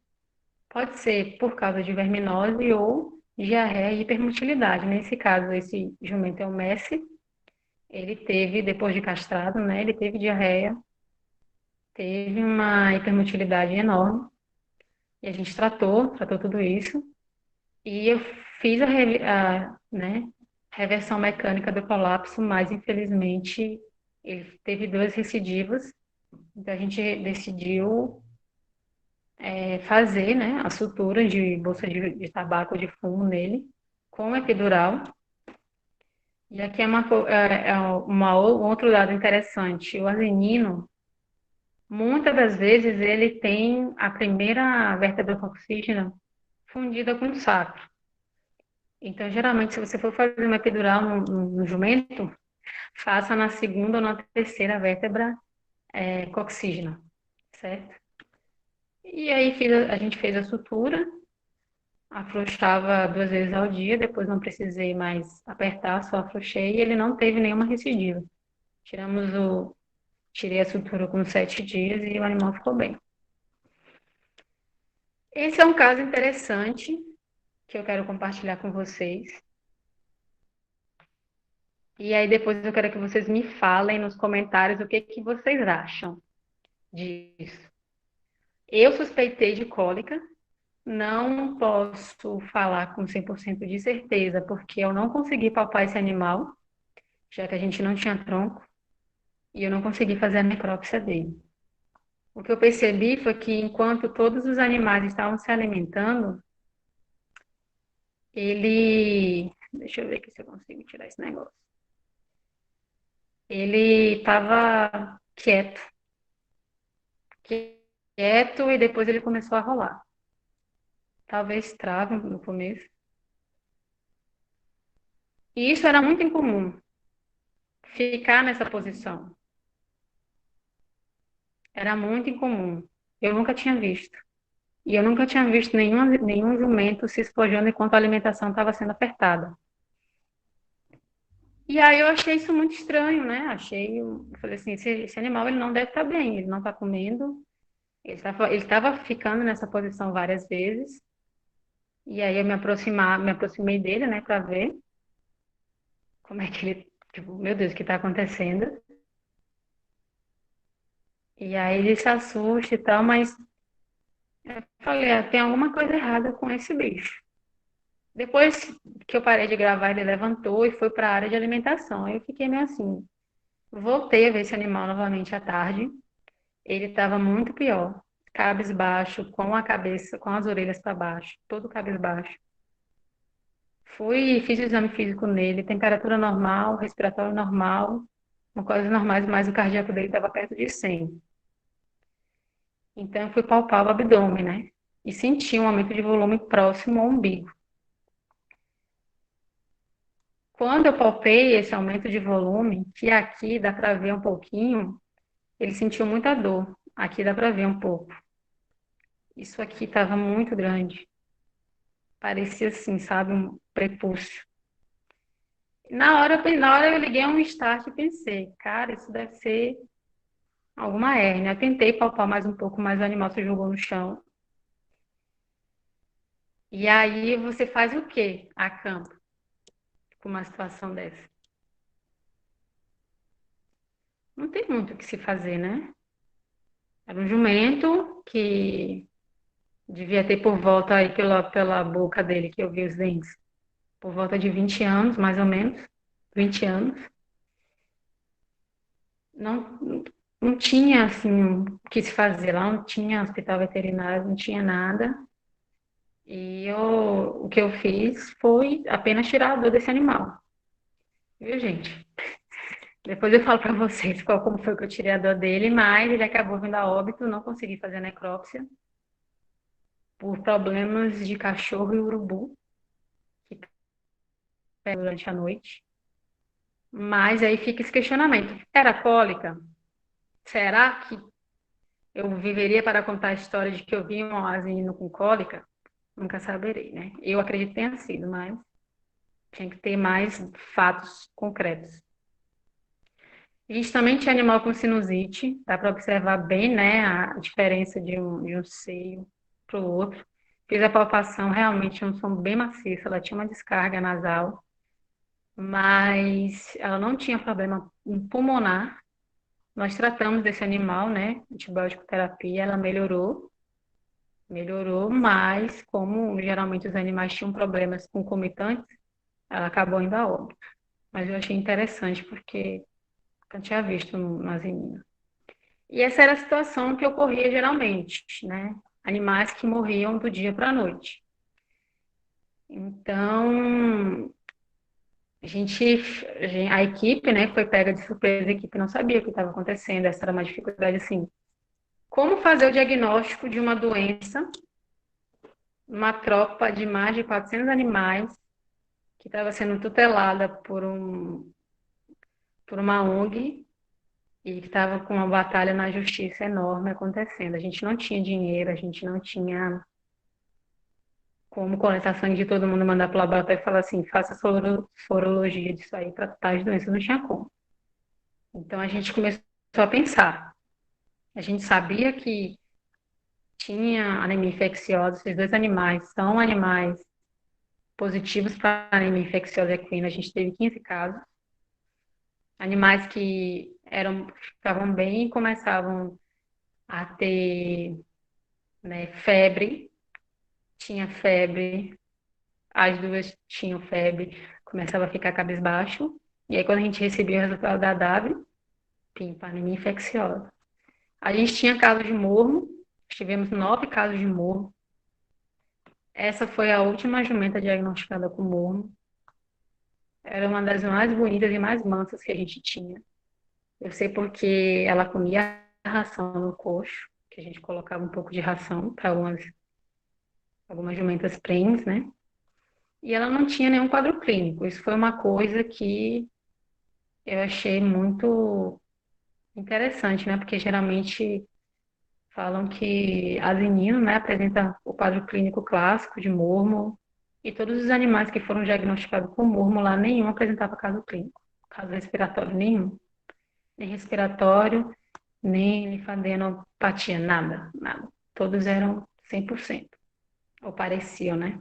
Pode ser por causa de verminose ou diarreia e hipermotilidade. Nesse caso, esse jumento é o Messi. Ele teve, depois de castrado, né? Ele teve diarreia, teve uma hipermotilidade enorme. E a gente tratou tudo isso. E eu fiz né, reversão mecânica do colapso, mas infelizmente ele teve duas recidivas. Então a gente decidiu fazer, né, a sutura de bolsa de tabaco de fumo nele, com epidural. E aqui um outro dado interessante. O arsenino, muitas das vezes, ele tem a primeira vértebra coxígena fundida com o sacro. Então, geralmente, se você for fazer uma epidural no jumento, faça na segunda ou na terceira vértebra coxígena, certo? E aí a gente fez a sutura, afrouxava 2 vezes ao dia, depois não precisei mais apertar, só afrouxei e ele não teve nenhuma recidiva. Tirei a sutura com 7 dias e o animal ficou bem. Esse é um caso interessante que eu quero compartilhar com vocês. E aí depois eu quero que vocês me falem nos comentários o que que vocês acham disso. Eu suspeitei de cólica, não posso falar com 100% de certeza, porque eu não consegui palpar esse animal, já que a gente não tinha tronco, e eu não consegui fazer a necrópsia dele. O que eu percebi foi que enquanto todos os animais estavam se alimentando, ele. Deixa eu ver aqui se eu consigo tirar esse negócio. Ele estava quieto, e depois ele começou a rolar. Talvez trave no começo. E isso era muito incomum, ficar nessa posição. Era muito incomum. Eu nunca tinha visto. E eu nunca tinha visto nenhum jumento se espojando enquanto a alimentação estava sendo apertada. E aí eu achei isso muito estranho, né? Eu falei assim, esse animal ele não deve estar bem, ele não está comendo, ele estava ficando nessa posição várias vezes. E aí eu me aproximei dele, né, para ver como é que ele, tipo, meu Deus, o que está acontecendo? E aí ele se assusta e tal, mas eu falei, tem alguma coisa errada com esse bicho. Depois que eu parei de gravar, ele levantou e foi para a área de alimentação. Aí eu fiquei meio assim. Voltei a ver esse animal novamente à tarde. Ele estava muito pior, cabisbaixo, com a cabeça, com as orelhas para baixo, todo cabisbaixo. Fui, fiz o exame físico nele, temperatura normal, respiratório normal, uma coisa normais, mas o cardíaco dele estava perto de 100. Então, eu fui palpar o abdômen, né? E senti um aumento de volume próximo ao umbigo. Quando eu palpei esse aumento de volume, que aqui dá para ver um pouquinho, ele sentiu muita dor. Aqui dá para ver um pouco. Isso aqui estava muito grande. Parecia assim, sabe, um prepúcio. Na hora eu liguei um start e pensei, cara, isso deve ser alguma hérnia. Eu tentei palpar mais um pouco, mas o animal se jogou no chão. E aí você faz o quê a campo com uma situação dessa? Não tem muito o que se fazer, né? Era um jumento que devia ter por volta aí pela boca dele, que eu vi os dentes, por volta de 20 anos, mais ou menos. 20 anos. Não, não tinha, assim, o que se fazer lá, não tinha hospital veterinário, não tinha nada. O que eu fiz foi apenas tirar a dor desse animal. Viu, gente? Depois eu falo para vocês como foi que eu tirei a dor dele, mas ele acabou vindo a óbito, não consegui fazer a necrópsia por problemas de cachorro e urubu que pegam durante a noite. Mas aí fica esse questionamento. Era cólica? Será que eu viveria para contar a história de que eu vi um asino com cólica? Nunca saberei, né? Eu acredito que tenha sido, mas tinha que ter mais fatos concretos. A gente também tinha animal com sinusite, dá para observar bem, né, a diferença de um seio para o outro. Fiz a palpação, realmente um som bem maciço, ela tinha uma descarga nasal, mas ela não tinha problema pulmonar. Nós tratamos desse animal, né, antibiótico terapia, ela melhorou, mas como geralmente os animais tinham problemas concomitantes, ela acabou indo a óbito. Mas eu achei interessante porque eu tinha visto nas meninas. E essa era a situação que ocorria geralmente, né? Animais que morriam do dia para a noite. Então, a equipe, né, foi pega de surpresa, a equipe não sabia o que estava acontecendo, essa era uma dificuldade assim. Como fazer o diagnóstico de uma doença numa tropa de mais de 400 animais que estava sendo tutelada por uma ONG e que estava com uma batalha na justiça enorme acontecendo. A gente não tinha dinheiro, a gente não tinha como coletar sangue de todo mundo, mandar para o laboratório e falar assim, faça sorologia disso aí para tais doenças, não tinha como. Então a gente começou a pensar. A gente sabia que tinha anemia infecciosa, esses dois animais são animais positivos para anemia infecciosa equina, a gente teve 15 casos. Animais que ficavam bem e começavam a ter, né, febre, tinha febre, as duas tinham febre, começava a ficar cabisbaixo. E aí, quando a gente recebia o resultado da DAV, pimpa, anemia infecciosa. A gente tinha casos de morro, tivemos 9 casos de morro. Essa foi a última jumenta diagnosticada com morro. Era uma das mais bonitas e mais mansas que a gente tinha. Eu sei porque ela comia ração no coxo, que a gente colocava um pouco de ração para algumas jumentas prenhes, né? E ela não tinha nenhum quadro clínico. Isso foi uma coisa que eu achei muito interessante, né? Porque geralmente falam que asinino, né, apresenta o quadro clínico clássico de mormo, e todos os animais que foram diagnosticados com mormo lá, nenhum apresentava caso clínico, caso respiratório nenhum, nem respiratório, nem linfadenopatia, nada, nada. Todos eram 100%, ou pareciam, né?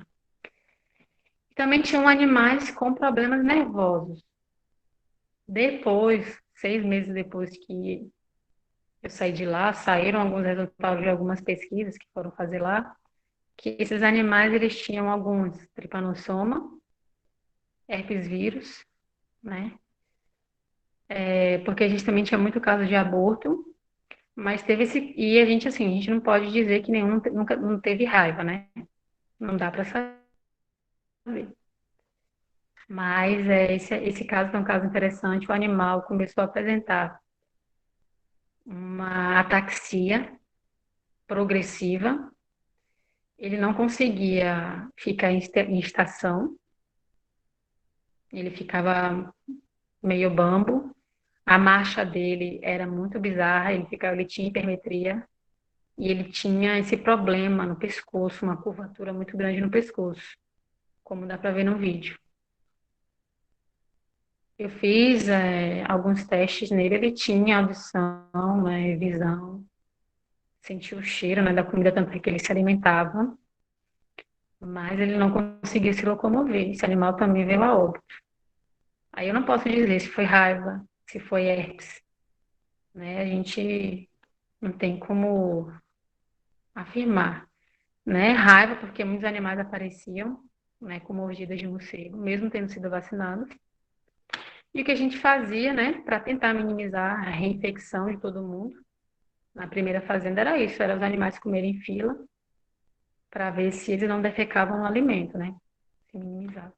Também tinham animais com problemas nervosos. Depois, 6 meses depois que eu saí de lá, saíram alguns resultados de algumas pesquisas que foram fazer lá, que esses animais eles tinham alguns tripanossoma, herpes vírus, né? Porque a gente também tinha muito caso de aborto, Mas teve esse. E a gente, assim, a gente não pode dizer que nenhum nunca não teve raiva, né? Não dá para saber. Mas esse caso é um caso interessante. O animal começou a apresentar uma ataxia progressiva. Ele não conseguia ficar em estação. Ele ficava meio bambo. A marcha dele era muito bizarra. Ele tinha hipermetria e ele tinha esse problema no pescoço, uma curvatura muito grande no pescoço, como dá para ver no vídeo. Eu fiz alguns testes nele, ele tinha audição, né, visão, sentia o cheiro, né, da comida tanto que ele se alimentava, mas ele não conseguia se locomover. Esse animal também veio a óbito. Aí eu não posso dizer se foi raiva, se foi herpes, né? A gente não tem como afirmar, né? Raiva porque muitos animais apareciam, né, com mordidas de morcego, mesmo tendo sido vacinados. E o que a gente fazia, né, para tentar minimizar a reinfecção de todo mundo, na primeira fazenda era isso, era os animais comerem em fila para ver se eles não defecavam no alimento, né? Se minimizar.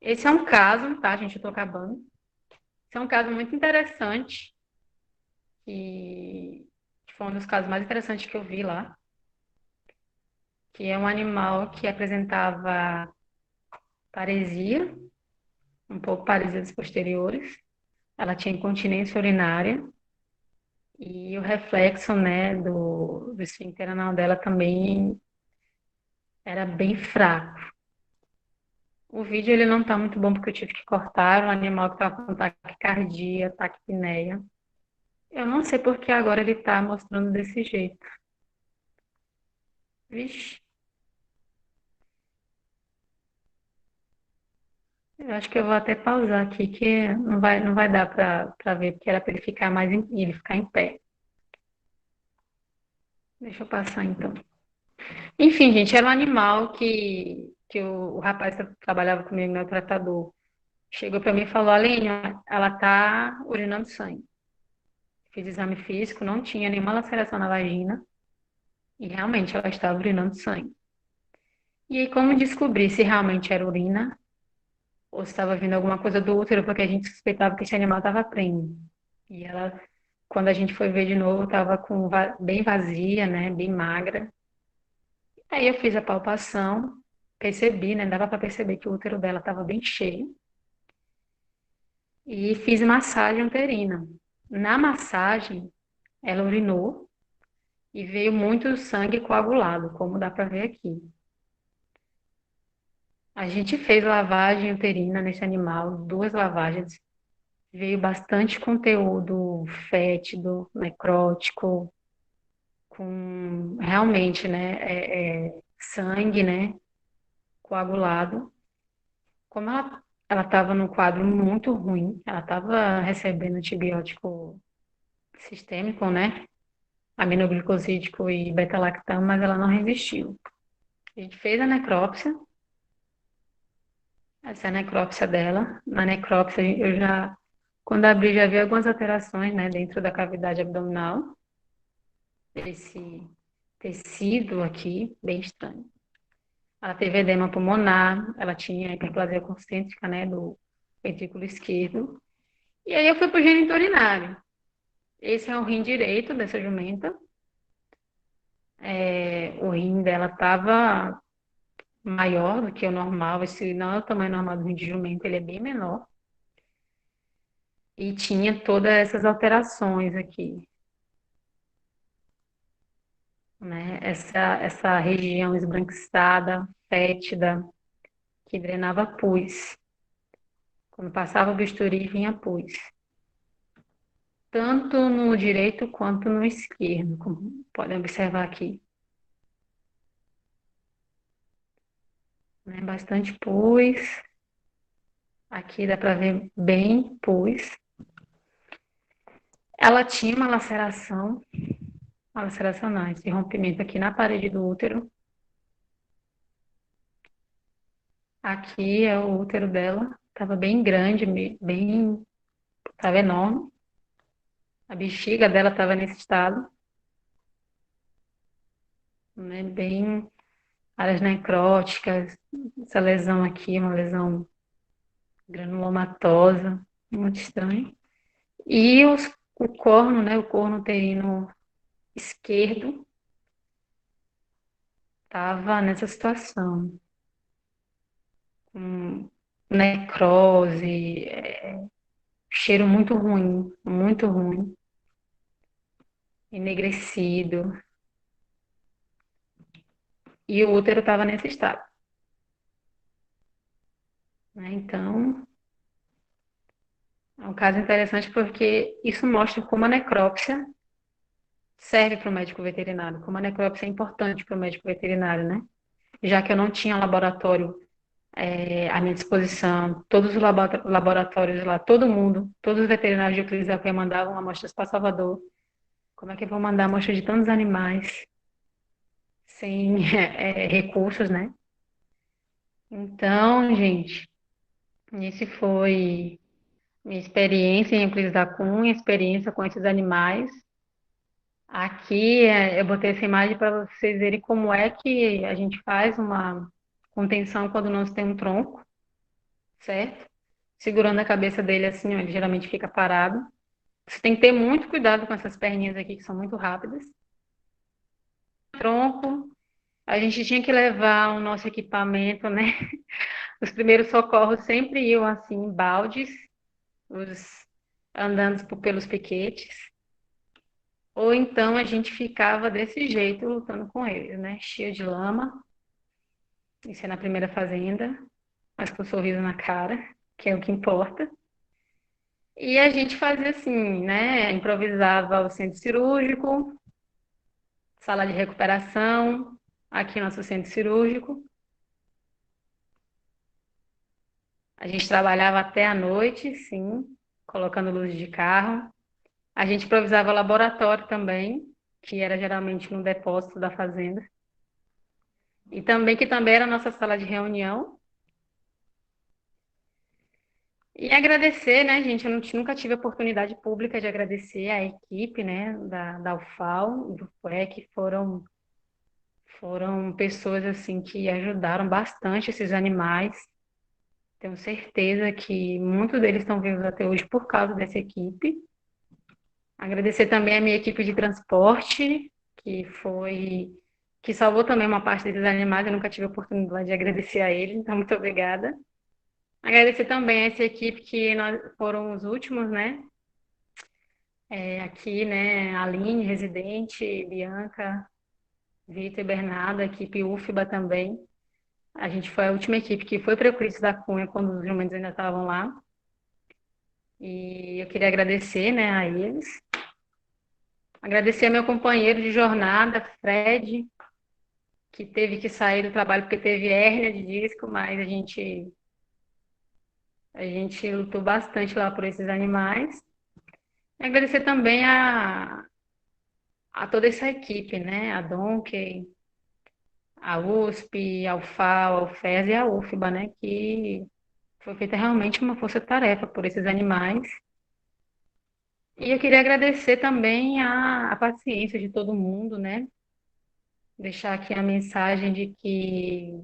Esse é um caso, tá, gente? Eu estou acabando. Esse é um caso muito interessante, que foi um dos casos mais interessantes que eu vi lá, que é um animal que apresentava paresia, um pouco paresia dos posteriores. Ela tinha incontinência urinária e o reflexo, né, do esfíncter anal dela também era bem fraco. O vídeo ele não tá muito bom porque eu tive que cortar o animal que estava com taquicardia, taquipneia. Eu não sei porque agora ele tá mostrando desse jeito. Vixe, eu acho que eu vou até pausar aqui que não vai dar para ver, porque era para ele ficar ele ficar em pé. Deixa eu passar então. Enfim, gente, era um animal que o rapaz que trabalhava comigo, meu tratador, chegou para mim e falou: Aline, ela tá urinando sangue. Fiz exame físico, não tinha nenhuma laceração na vagina e realmente ela estava urinando sangue. E aí, como descobrir se realmente era urina ou se estava vindo alguma coisa do útero, porque a gente suspeitava que esse animal estava prenho. E ela, quando a gente foi ver de novo, estava bem vazia, né, bem magra. Aí eu fiz a palpação, percebi, né, dava para perceber que o útero dela estava bem cheio e fiz massagem uterina. Na massagem, ela urinou e veio muito sangue coagulado, como dá para ver aqui. A gente fez lavagem uterina nesse animal, duas lavagens. Veio bastante conteúdo fétido, necrótico, com realmente, né, sangue, né, coagulado. Como ela estava num quadro muito ruim, ela estava recebendo antibiótico sistêmico, né, aminoglicosídico e beta-lactam, mas ela não resistiu. A gente fez a necrópsia, essa é a necrópsia dela. Na necrópsia, quando abri, já vi algumas alterações, né, dentro da cavidade abdominal, esse tecido aqui, bem estranho. Ela teve edema pulmonar, ela tinha hiperplasia concêntrica, né, do ventrículo esquerdo. E aí eu fui para o geniturinário. Esse é o rim direito dessa jumenta. O rim dela estava maior do que o normal. Esse não é o tamanho normal do rim de jumenta, ele é bem menor. E tinha todas essas alterações aqui, né? Essa região esbranquiçada, fétida, que drenava pus. Quando passava o bisturi, vinha pus. Tanto no direito quanto no esquerdo, como podem observar aqui. Né? Bastante pus. Aqui dá para ver bem pus. Ela tinha uma laceração não, esse rompimento aqui na parede do útero. Aqui é o útero dela, estava bem grande, estava enorme. A bexiga dela estava nesse estado, né? Bem áreas necróticas, essa lesão aqui, uma lesão granulomatosa, muito estranho. E o corno, né? O corno uterino esquerdo estava nessa situação, com necrose, cheiro muito ruim, enegrecido. E o útero estava nesse estado, né? Então, é um caso interessante porque isso mostra como a necrópsia serve para o médico veterinário, como a necrópsia é importante para o médico veterinário, né? Já que eu não tinha laboratório à minha disposição, todos os laboratórios lá, todo mundo, todos os veterinários de Euclides da Cunha mandavam amostras para Salvador. Como é que eu vou mandar amostra de tantos animais sem recursos, né? Então, gente, esse foi minha experiência em Euclides da Cunha, experiência com esses animais. Aqui eu botei essa imagem para vocês verem como é que a gente faz uma contenção quando não se tem um tronco, certo? Segurando a cabeça dele assim, ó, ele geralmente fica parado. Você tem que ter muito cuidado com essas perninhas aqui que são muito rápidas. Tronco, a gente tinha que levar o nosso equipamento, né? Os primeiros socorros sempre iam assim, em baldes, os andando pelos piquetes. Ou então a gente ficava desse jeito lutando com eles, né? Cheio de lama. Isso é na primeira fazenda, mas com um sorriso na cara, que é o que importa. E a gente fazia assim, né? Improvisava o centro cirúrgico, sala de recuperação, aqui nosso centro cirúrgico. A gente trabalhava até a noite, sim, colocando luz de carro. A gente improvisava laboratório também, que era geralmente no depósito da fazenda. E também que também era a nossa sala de reunião. E agradecer, né, gente? Eu nunca tive a oportunidade pública de agradecer a equipe, né, da UFAL, do FUE, que foram pessoas, assim, que ajudaram bastante esses animais. Tenho certeza que muitos deles estão vivos até hoje por causa dessa equipe. Agradecer também a minha equipe de transporte, que foi, que salvou também uma parte desses animais. Eu nunca tive a oportunidade de agradecer a eles, então muito obrigada. Agradecer também a essa equipe que nós foram os últimos, né? Aqui, né? Aline, residente, Bianca, Vitor e Bernardo, a equipe UFBA também. A gente foi a última equipe que foi para o Euclides da Cunha quando os jumentos ainda estavam lá. E eu queria agradecer, né, a eles. Agradecer ao meu companheiro de jornada, Fred, que teve que sair do trabalho porque teve hérnia de disco, mas a gente lutou bastante lá por esses animais. E agradecer também a toda essa equipe, né? A Donkey, a USP, a UFAL, a UFES e a UFBA, né? Que foi feita realmente uma força-tarefa por esses animais. E eu queria agradecer também a paciência de todo mundo, né? Deixar aqui a mensagem de que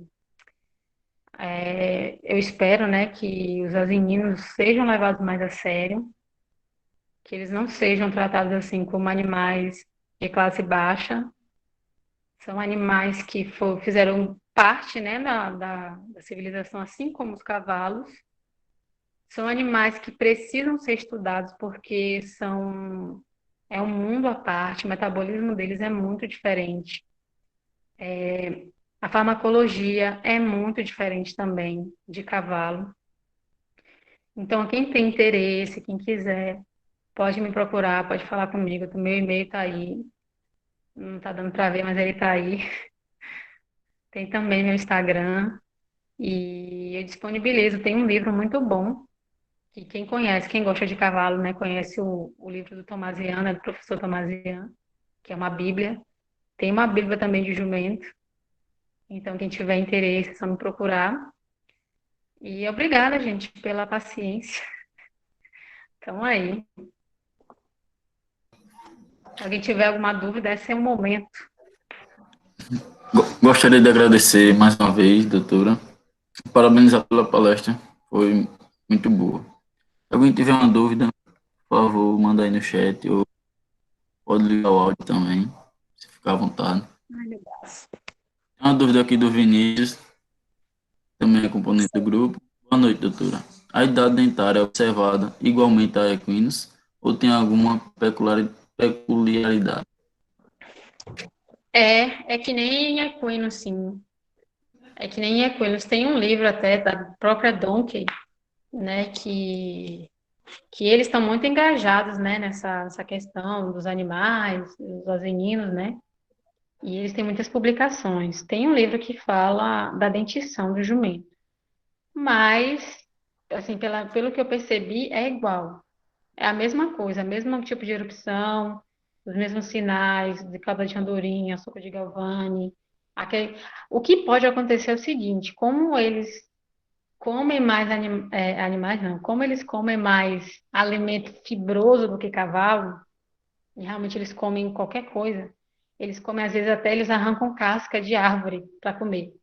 eu espero, né, que os asininos sejam levados mais a sério, que eles não sejam tratados assim como animais de classe baixa. São animais que fizeram parte, né, da civilização, assim como os cavalos. São animais que precisam ser estudados porque é um mundo à parte, o metabolismo deles é muito diferente. A farmacologia é muito diferente também de cavalo. Então, quem tem interesse, quem quiser, pode me procurar, pode falar comigo. O meu e-mail está aí. Não está dando para ver, mas ele está aí. Tem também meu Instagram. E eu disponibilizo. Tem um livro muito bom, que quem conhece, quem gosta de cavalo, né, conhece o livro do Tomasiano, do professor Tomasiano, que é uma bíblia. Tem uma bíblia também de jumento. Então, quem tiver interesse, é só me procurar. E obrigada, gente, pela paciência. Então, aí. Se alguém tiver alguma dúvida, esse é o momento. Gostaria de agradecer mais uma vez, doutora. Parabenizar pela palestra, foi muito boa. Se alguém tiver uma dúvida, por favor, manda aí no chat ou pode ligar o áudio também, se ficar à vontade. Ai, meu Deus. Tem uma dúvida aqui do Vinícius, também é componente do grupo. Boa noite, doutora. A idade dentária é observada igualmente a equinos ou tem alguma peculiaridade? É que nem equino, sim. É que nem equinos. Tem um livro até da própria Donkey, né, que eles estão muito engajados, né, nessa questão dos animais, dos asininos, né, e eles têm muitas publicações. Tem um livro que fala da dentição do jumento, mas, assim, pelo que eu percebi, é igual. É a mesma coisa, o mesmo tipo de erupção, os mesmos sinais de cauda de andorinha, açúcar de Galvani. Aquele... O que pode acontecer é o seguinte, como eles comem mais animais, não, como eles comem mais alimento fibroso do que cavalo, e realmente eles comem qualquer coisa, eles comem, às vezes até eles arrancam casca de árvore para comer.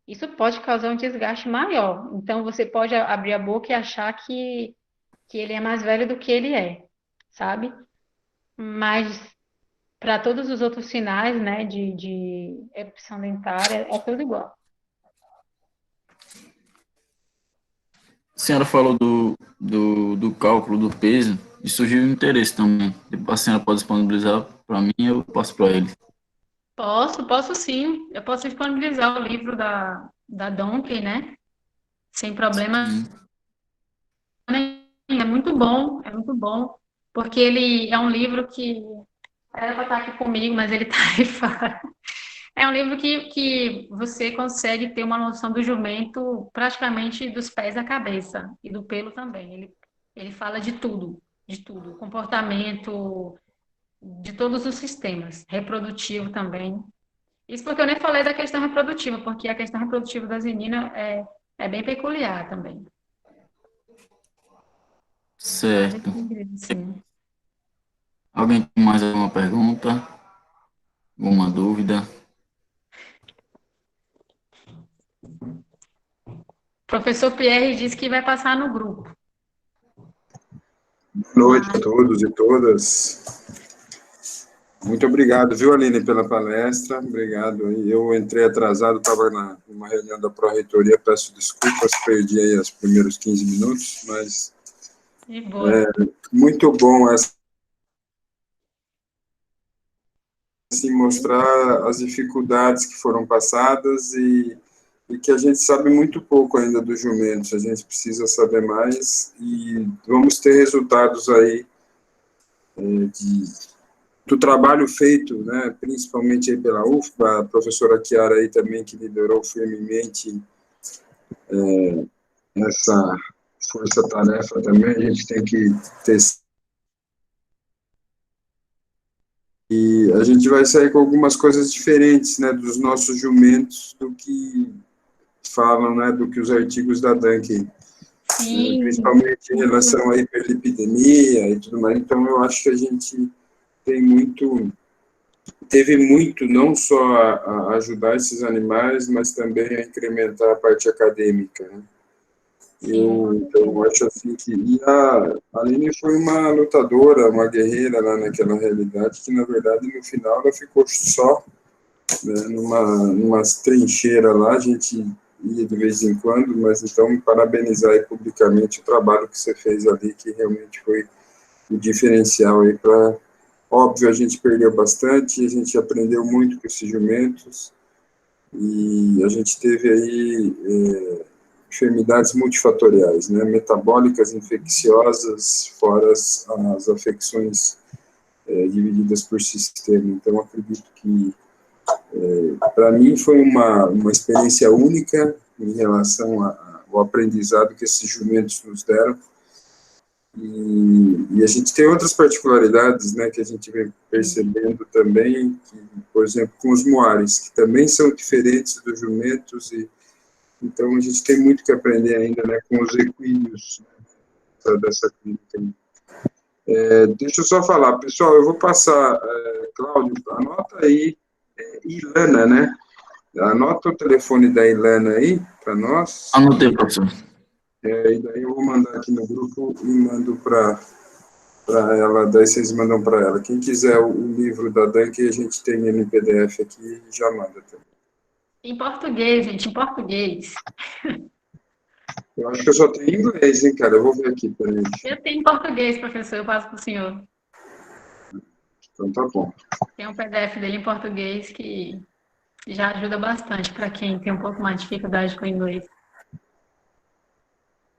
Isso pode causar um desgaste maior. Então você pode abrir a boca e achar que ele é mais velho do que ele é, sabe? Mas para todos os outros sinais, né, de erupção dentária, é tudo igual. A senhora falou do cálculo do peso e surgiu um interesse também. A senhora pode disponibilizar para mim, eu passo para ele. Posso sim. Eu posso disponibilizar o livro da Donkey, né? Sem problema Sim, nenhum. É muito bom, porque ele é um livro que era para estar aqui comigo, mas ele está aí fora. É um livro que você consegue ter uma noção do jumento praticamente dos pés à cabeça e do pelo também. Ele fala de tudo, comportamento de todos os sistemas, reprodutivo também. Isso porque eu nem falei da questão reprodutiva, porque a questão reprodutiva das meninas é bem peculiar também. Mas eu certo. entendi, sim. Alguém tem mais alguma pergunta? Alguma dúvida? O professor Pierre disse que vai passar no grupo. Boa noite a Mas, todos e todas. Muito obrigado, viu, Aline, pela palestra. Obrigado. Eu entrei atrasado, estava numa reunião da Pró-Reitoria, peço desculpas, perdi aí os primeiros 15 minutos, mas de boa. muito bom assim, mostrar as dificuldades que foram passadas e que a gente sabe muito pouco ainda dos jumentos, a gente precisa saber mais e vamos ter resultados aí do trabalho feito, né, principalmente aí pela UFBA, a professora Chiara aí também, que liderou firmemente essa força-tarefa também, a gente tem que ter... E a gente vai sair com algumas coisas diferentes, né, dos nossos jumentos, do que falam, né, do que os artigos da Duncan, Sim, principalmente em relação à hiperlipidemia e tudo mais. Então, eu acho que a gente tem muito... teve muito, não só a ajudar esses animais, mas também a incrementar a parte acadêmica, né? sim, com Eu certeza. acho assim que... E a Aline foi uma lutadora, uma guerreira lá naquela realidade, que, na verdade, no final ela ficou só, né, numa trincheira lá, a gente ia de vez em quando, mas então parabenizar aí publicamente o trabalho que você fez ali, que realmente foi o diferencial aí para... Óbvio, a gente perdeu bastante, a gente aprendeu muito com esses jumentos, e a gente teve aí enfermidades multifatoriais, né, metabólicas, infecciosas, fora as afecções divididas por sistema. Então, acredito que, para mim, foi uma experiência única em relação ao aprendizado que esses jumentos nos deram. E a gente tem outras particularidades, né, que a gente vem percebendo também, que, por exemplo, com os moares, que também são diferentes dos jumentos, e então a gente tem muito que aprender ainda, né, com os equíneos, né, dessa clínica. Deixa eu só falar, pessoal, eu vou passar, Cláudio, anota aí, Ilana, né? Anota o telefone da Ilana aí, para nós, Anotei, professor. e daí eu vou mandar aqui no grupo e mando para ela, daí vocês mandam para ela. Quem quiser o livro da Dan, que a gente tem ele em PDF aqui, já manda também. Em português, gente, em português. Eu acho que eu só tenho em inglês, hein, cara? Eu vou ver aqui, peraí. Eu tenho em português, professor, eu passo para o senhor. Então tá bom. Tem um PDF dele em português que já ajuda bastante para quem tem um pouco mais de dificuldade com o inglês.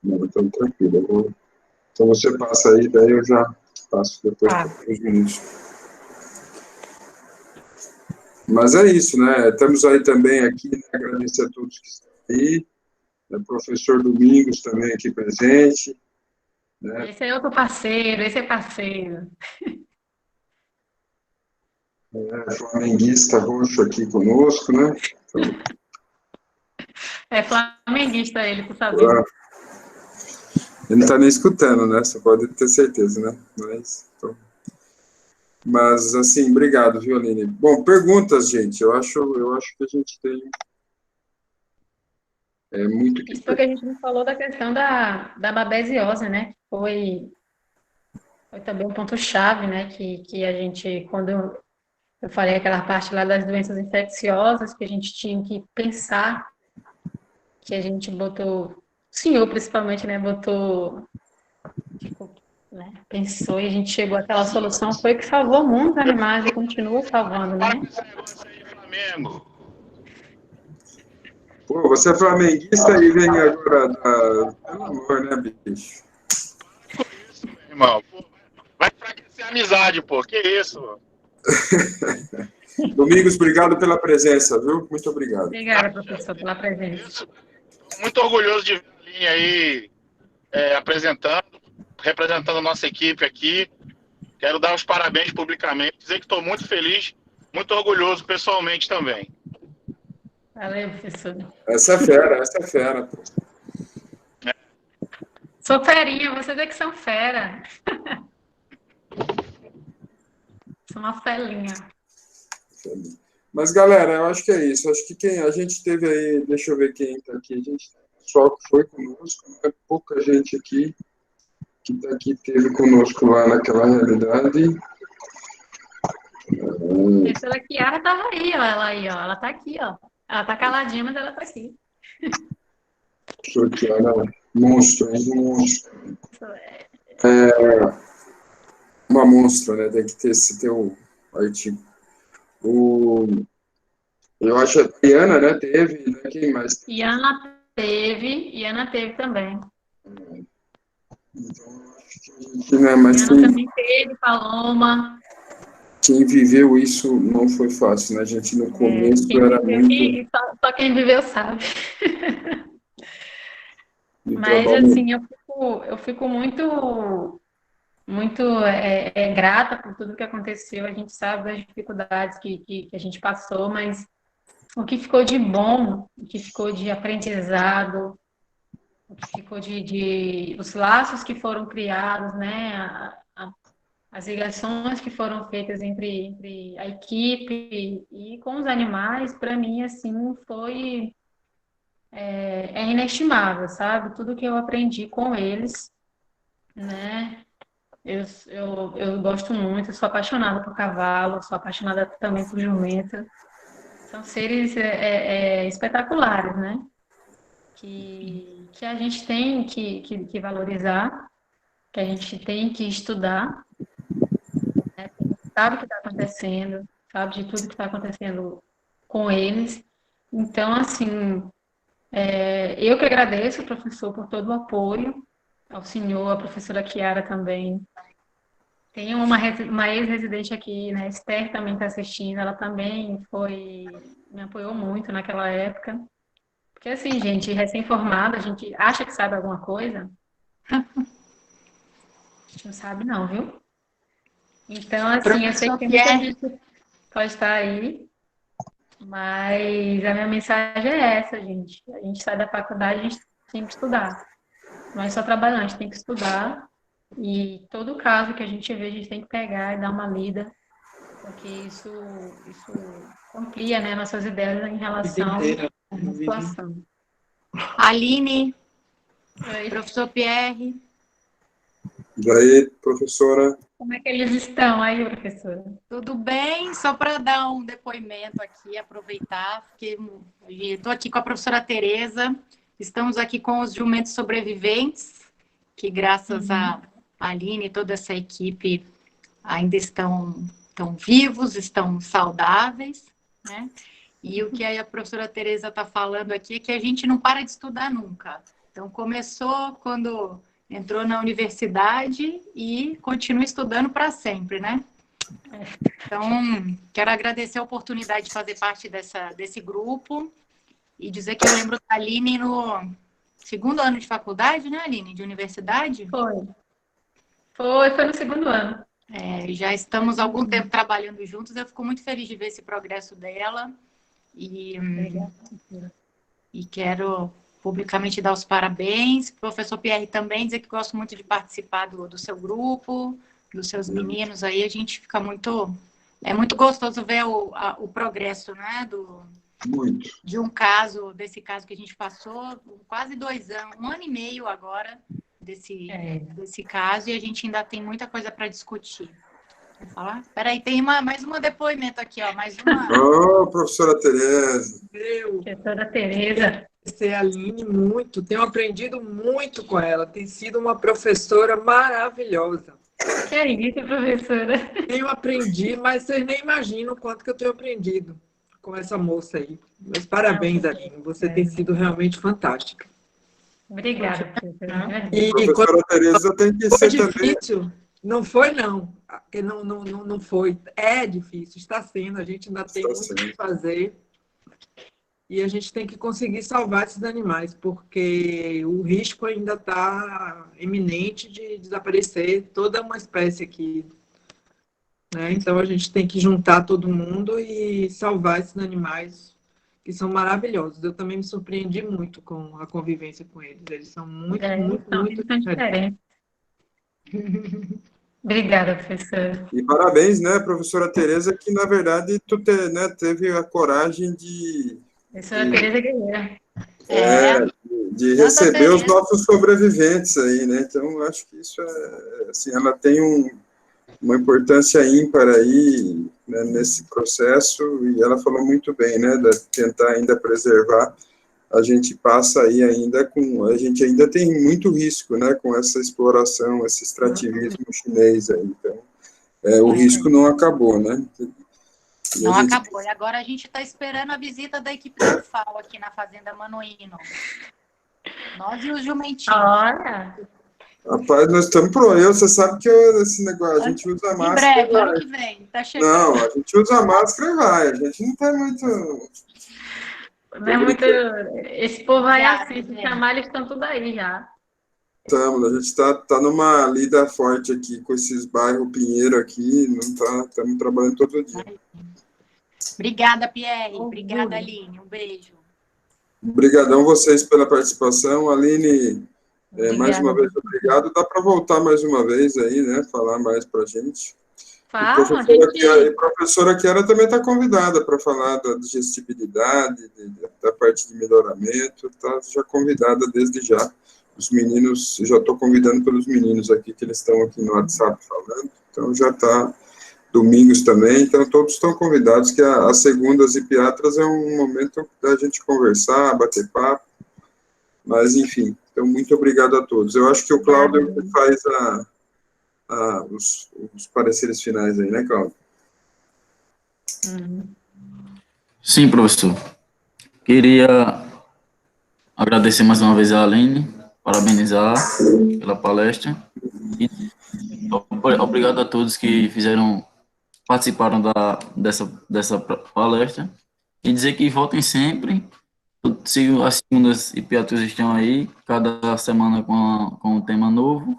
Não, então tranquilo. Então você passa aí, daí eu já passo depois por uns minutos. Mas é isso, né? Estamos aí também aqui, né? Agradecer a todos que estão aí. O professor Domingos também aqui presente. Né? Esse é outro parceiro, esse é parceiro. Flamenguista roxo aqui conosco, né? Então, É flamenguista ele, por saber. Ele não está nem escutando, né? Você pode ter certeza, né? Mas assim, obrigado, viu, Aline? Bom, perguntas, gente. Eu acho que a gente tem muito que... Isso porque a gente não falou da questão da babesiose, né? Foi também um ponto-chave, né? Que a gente, quando eu falei aquela parte lá das doenças infecciosas, que a gente tinha que pensar, que a gente botou, o senhor principalmente, né? Botou, tipo, né? Pensou e a gente chegou àquela solução, foi que salvou muitos animais e continua salvando, né? Flamengo. Pô, você é flamenguista e vem agora da... Pelo amor, né, bicho? Isso, meu irmão. Pô, vai enfraquecer a amizade, pô. Que isso? Domingos, obrigado pela presença, viu? Muito obrigado. Obrigada, professor, pela presença. Estou muito orgulhoso de ver a linha aí representando a nossa equipe aqui. Quero dar os parabéns publicamente, dizer que estou muito feliz, muito orgulhoso pessoalmente também. Valeu, professor. Essa é fera, pô. Sou ferinha, vocês é que são fera. Sou uma felinha. Mas, galera, eu acho que é isso. Acho que a gente teve aí, deixa eu ver quem está aqui. A gente, o pessoal que foi conosco, né? Pouca gente aqui que está aqui teve conosco lá naquela realidade. A professora Kiara estava aí, ó. Ela está aqui, ó. Ela está caladinha, mas ela está aqui. Professor Kiara, monstro, hein? Monstro. Uma monstra, né? Tem que ter esse teu artigo. Eu acho que a Iana, né? Teve, né? Quem mais? Iana teve também. Então, acho que a gente, né? Mas Iana também teve, Paloma. Quem viveu isso não foi fácil, né? A gente no começo era muito... Só quem viveu sabe. Mas, assim, eu fico muito grata por tudo que aconteceu. A gente sabe das dificuldades que a gente passou, mas o que ficou de bom, o que ficou de aprendizado, o que ficou os laços que foram criados, né? As ligações que foram feitas entre a equipe e com os animais, para mim, assim, é inestimável, sabe? Tudo que eu aprendi com eles, né? Eu gosto muito, eu sou apaixonada por cavalo, sou apaixonada também por jumenta. São seres espetaculares, né? Que a gente tem que valorizar, que a gente tem que estudar, né? Sabe o que está acontecendo, sabe de tudo que está acontecendo com eles. Então, assim, eu que agradeço, professor, por todo o apoio, ao senhor, à professora Kiara também. Tem uma ex-residente aqui, né, Esther também está assistindo, ela também me apoiou muito naquela época. Porque assim, gente, recém-formada, a gente acha que sabe alguma coisa, a gente não sabe não, viu? Então, assim, eu sei que tem muita gente pode estar aí, mas a minha mensagem é essa, gente. A gente sai da faculdade, a gente tem que estudar. Não é só trabalhar, a gente tem que estudar E todo caso que a gente vê, a gente tem que pegar e dar uma lida, porque isso amplia, né, nossas ideias em relação à situação. Aline, Oi, professor Pierre. Daí, professora, como é que eles estão aí, professora? Tudo bem? Só para dar um depoimento aqui, aproveitar, porque estou aqui com a professora Tereza, estamos aqui com os jumentos sobreviventes, que graças a Aline e toda essa equipe ainda estão vivos, estão saudáveis, né? E o que a professora Tereza está falando aqui é que a gente não para de estudar nunca. Então, começou quando entrou na universidade e continua estudando para sempre, né? Então, quero agradecer a oportunidade de fazer parte desse grupo e dizer que eu lembro da Aline no segundo ano de faculdade, né, Aline? De universidade. Foi no segundo ano. Já estamos há algum tempo trabalhando juntos. Eu fico muito feliz de ver esse progresso dela e quero publicamente dar os parabéns. Professor Pierre também, dizer que gosto muito de participar do seu grupo, dos seus meninos aí. A gente fica muito... É muito gostoso ver o progresso, né? muito. Desse caso que a gente passou, quase 2 anos, 1 ano e meio agora desse caso, e a gente ainda tem muita coisa para discutir. Quer falar? Peraí, tem mais um depoimento aqui, ó, mais uma. Professora Tereza. Professora Tereza. Conhecer a Aline muito, tenho aprendido muito com ela, tem sido uma professora maravilhosa. Que é isso, professora? Tenho aprendido, mas vocês nem imaginam o quanto que eu tenho aprendido com essa moça aí. Meus parabéns, Aline, você tem sido realmente fantástica. Obrigada, professora. E Professora Tereza tem que foi ser também... difícil, não foi não, porque não foi, é difícil, está sendo, a gente ainda tem muito o que fazer. E a gente tem que conseguir salvar esses animais, porque o risco ainda está iminente de desaparecer toda uma espécie aqui, né? Então, a gente tem que juntar todo mundo e salvar esses animais, que são maravilhosos. Eu também me surpreendi muito com a convivência com eles. Eles são muito diferentes. Obrigada, professora. E parabéns, né, professora Tereza, que, na verdade, teve a coragem de... Professora Tereza Guerreira. De receber os nossos sobreviventes aí, né? Então, acho que isso assim, ela tem uma importância ímpar aí, né, nesse processo, e ela falou muito bem, né, de tentar ainda preservar. A gente passa aí ainda a gente ainda tem muito risco, né, com essa exploração, esse extrativismo chinês aí. Então, o risco não acabou, né? Não acabou. E agora a gente está esperando a visita da equipe da UFAO aqui na Fazenda Manoíno. Nós e os jumentinhos. Olha! Rapaz, nós estamos prontos. Você sabe que esse negócio, a gente usa máscara. Em breve, ano que vem. Tá chegando. Não, a gente usa máscara e vai. A gente não tem muito... Não é muito... Esse povo aí assiste, chamar, eles estão tudo aí já. Estamos, a gente está numa lida forte aqui com esses bairros Pinheiro aqui, estamos trabalhando todo dia. Obrigada, Pierre. Obrigada, Aline. Um beijo. Obrigadão vocês pela participação. Aline, mais uma vez, obrigado. Dá para voltar mais uma vez aí, né? Falar mais para a gente. A professora Chiara também está convidada para falar da digestibilidade, da parte de melhoramento, está já convidada desde já. Os meninos, já estou convidando pelos meninos aqui, que eles estão aqui no WhatsApp falando, então já está domingos também, então todos estão convidados, que as segundas e piatras é um momento da gente conversar, bater papo, mas enfim, então muito obrigado a todos. Eu acho que o Cláudio faz os pareceres finais aí, né, Cláudio? Sim, professor. Queria agradecer mais uma vez a Aline, parabenizar pela palestra e obrigado a todos que participaram dessa palestra e dizer que votem sempre, as segundas e piatras estão aí, cada semana com um tema novo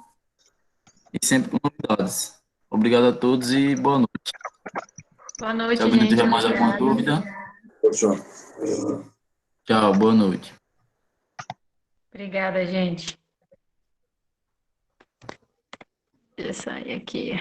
e sempre com novidades. Obrigado a todos e boa noite. Boa noite, se alguém gente. tiver mais alguma dúvida. Tchau, boa noite. Obrigada, gente. Deixa eu sair aqui.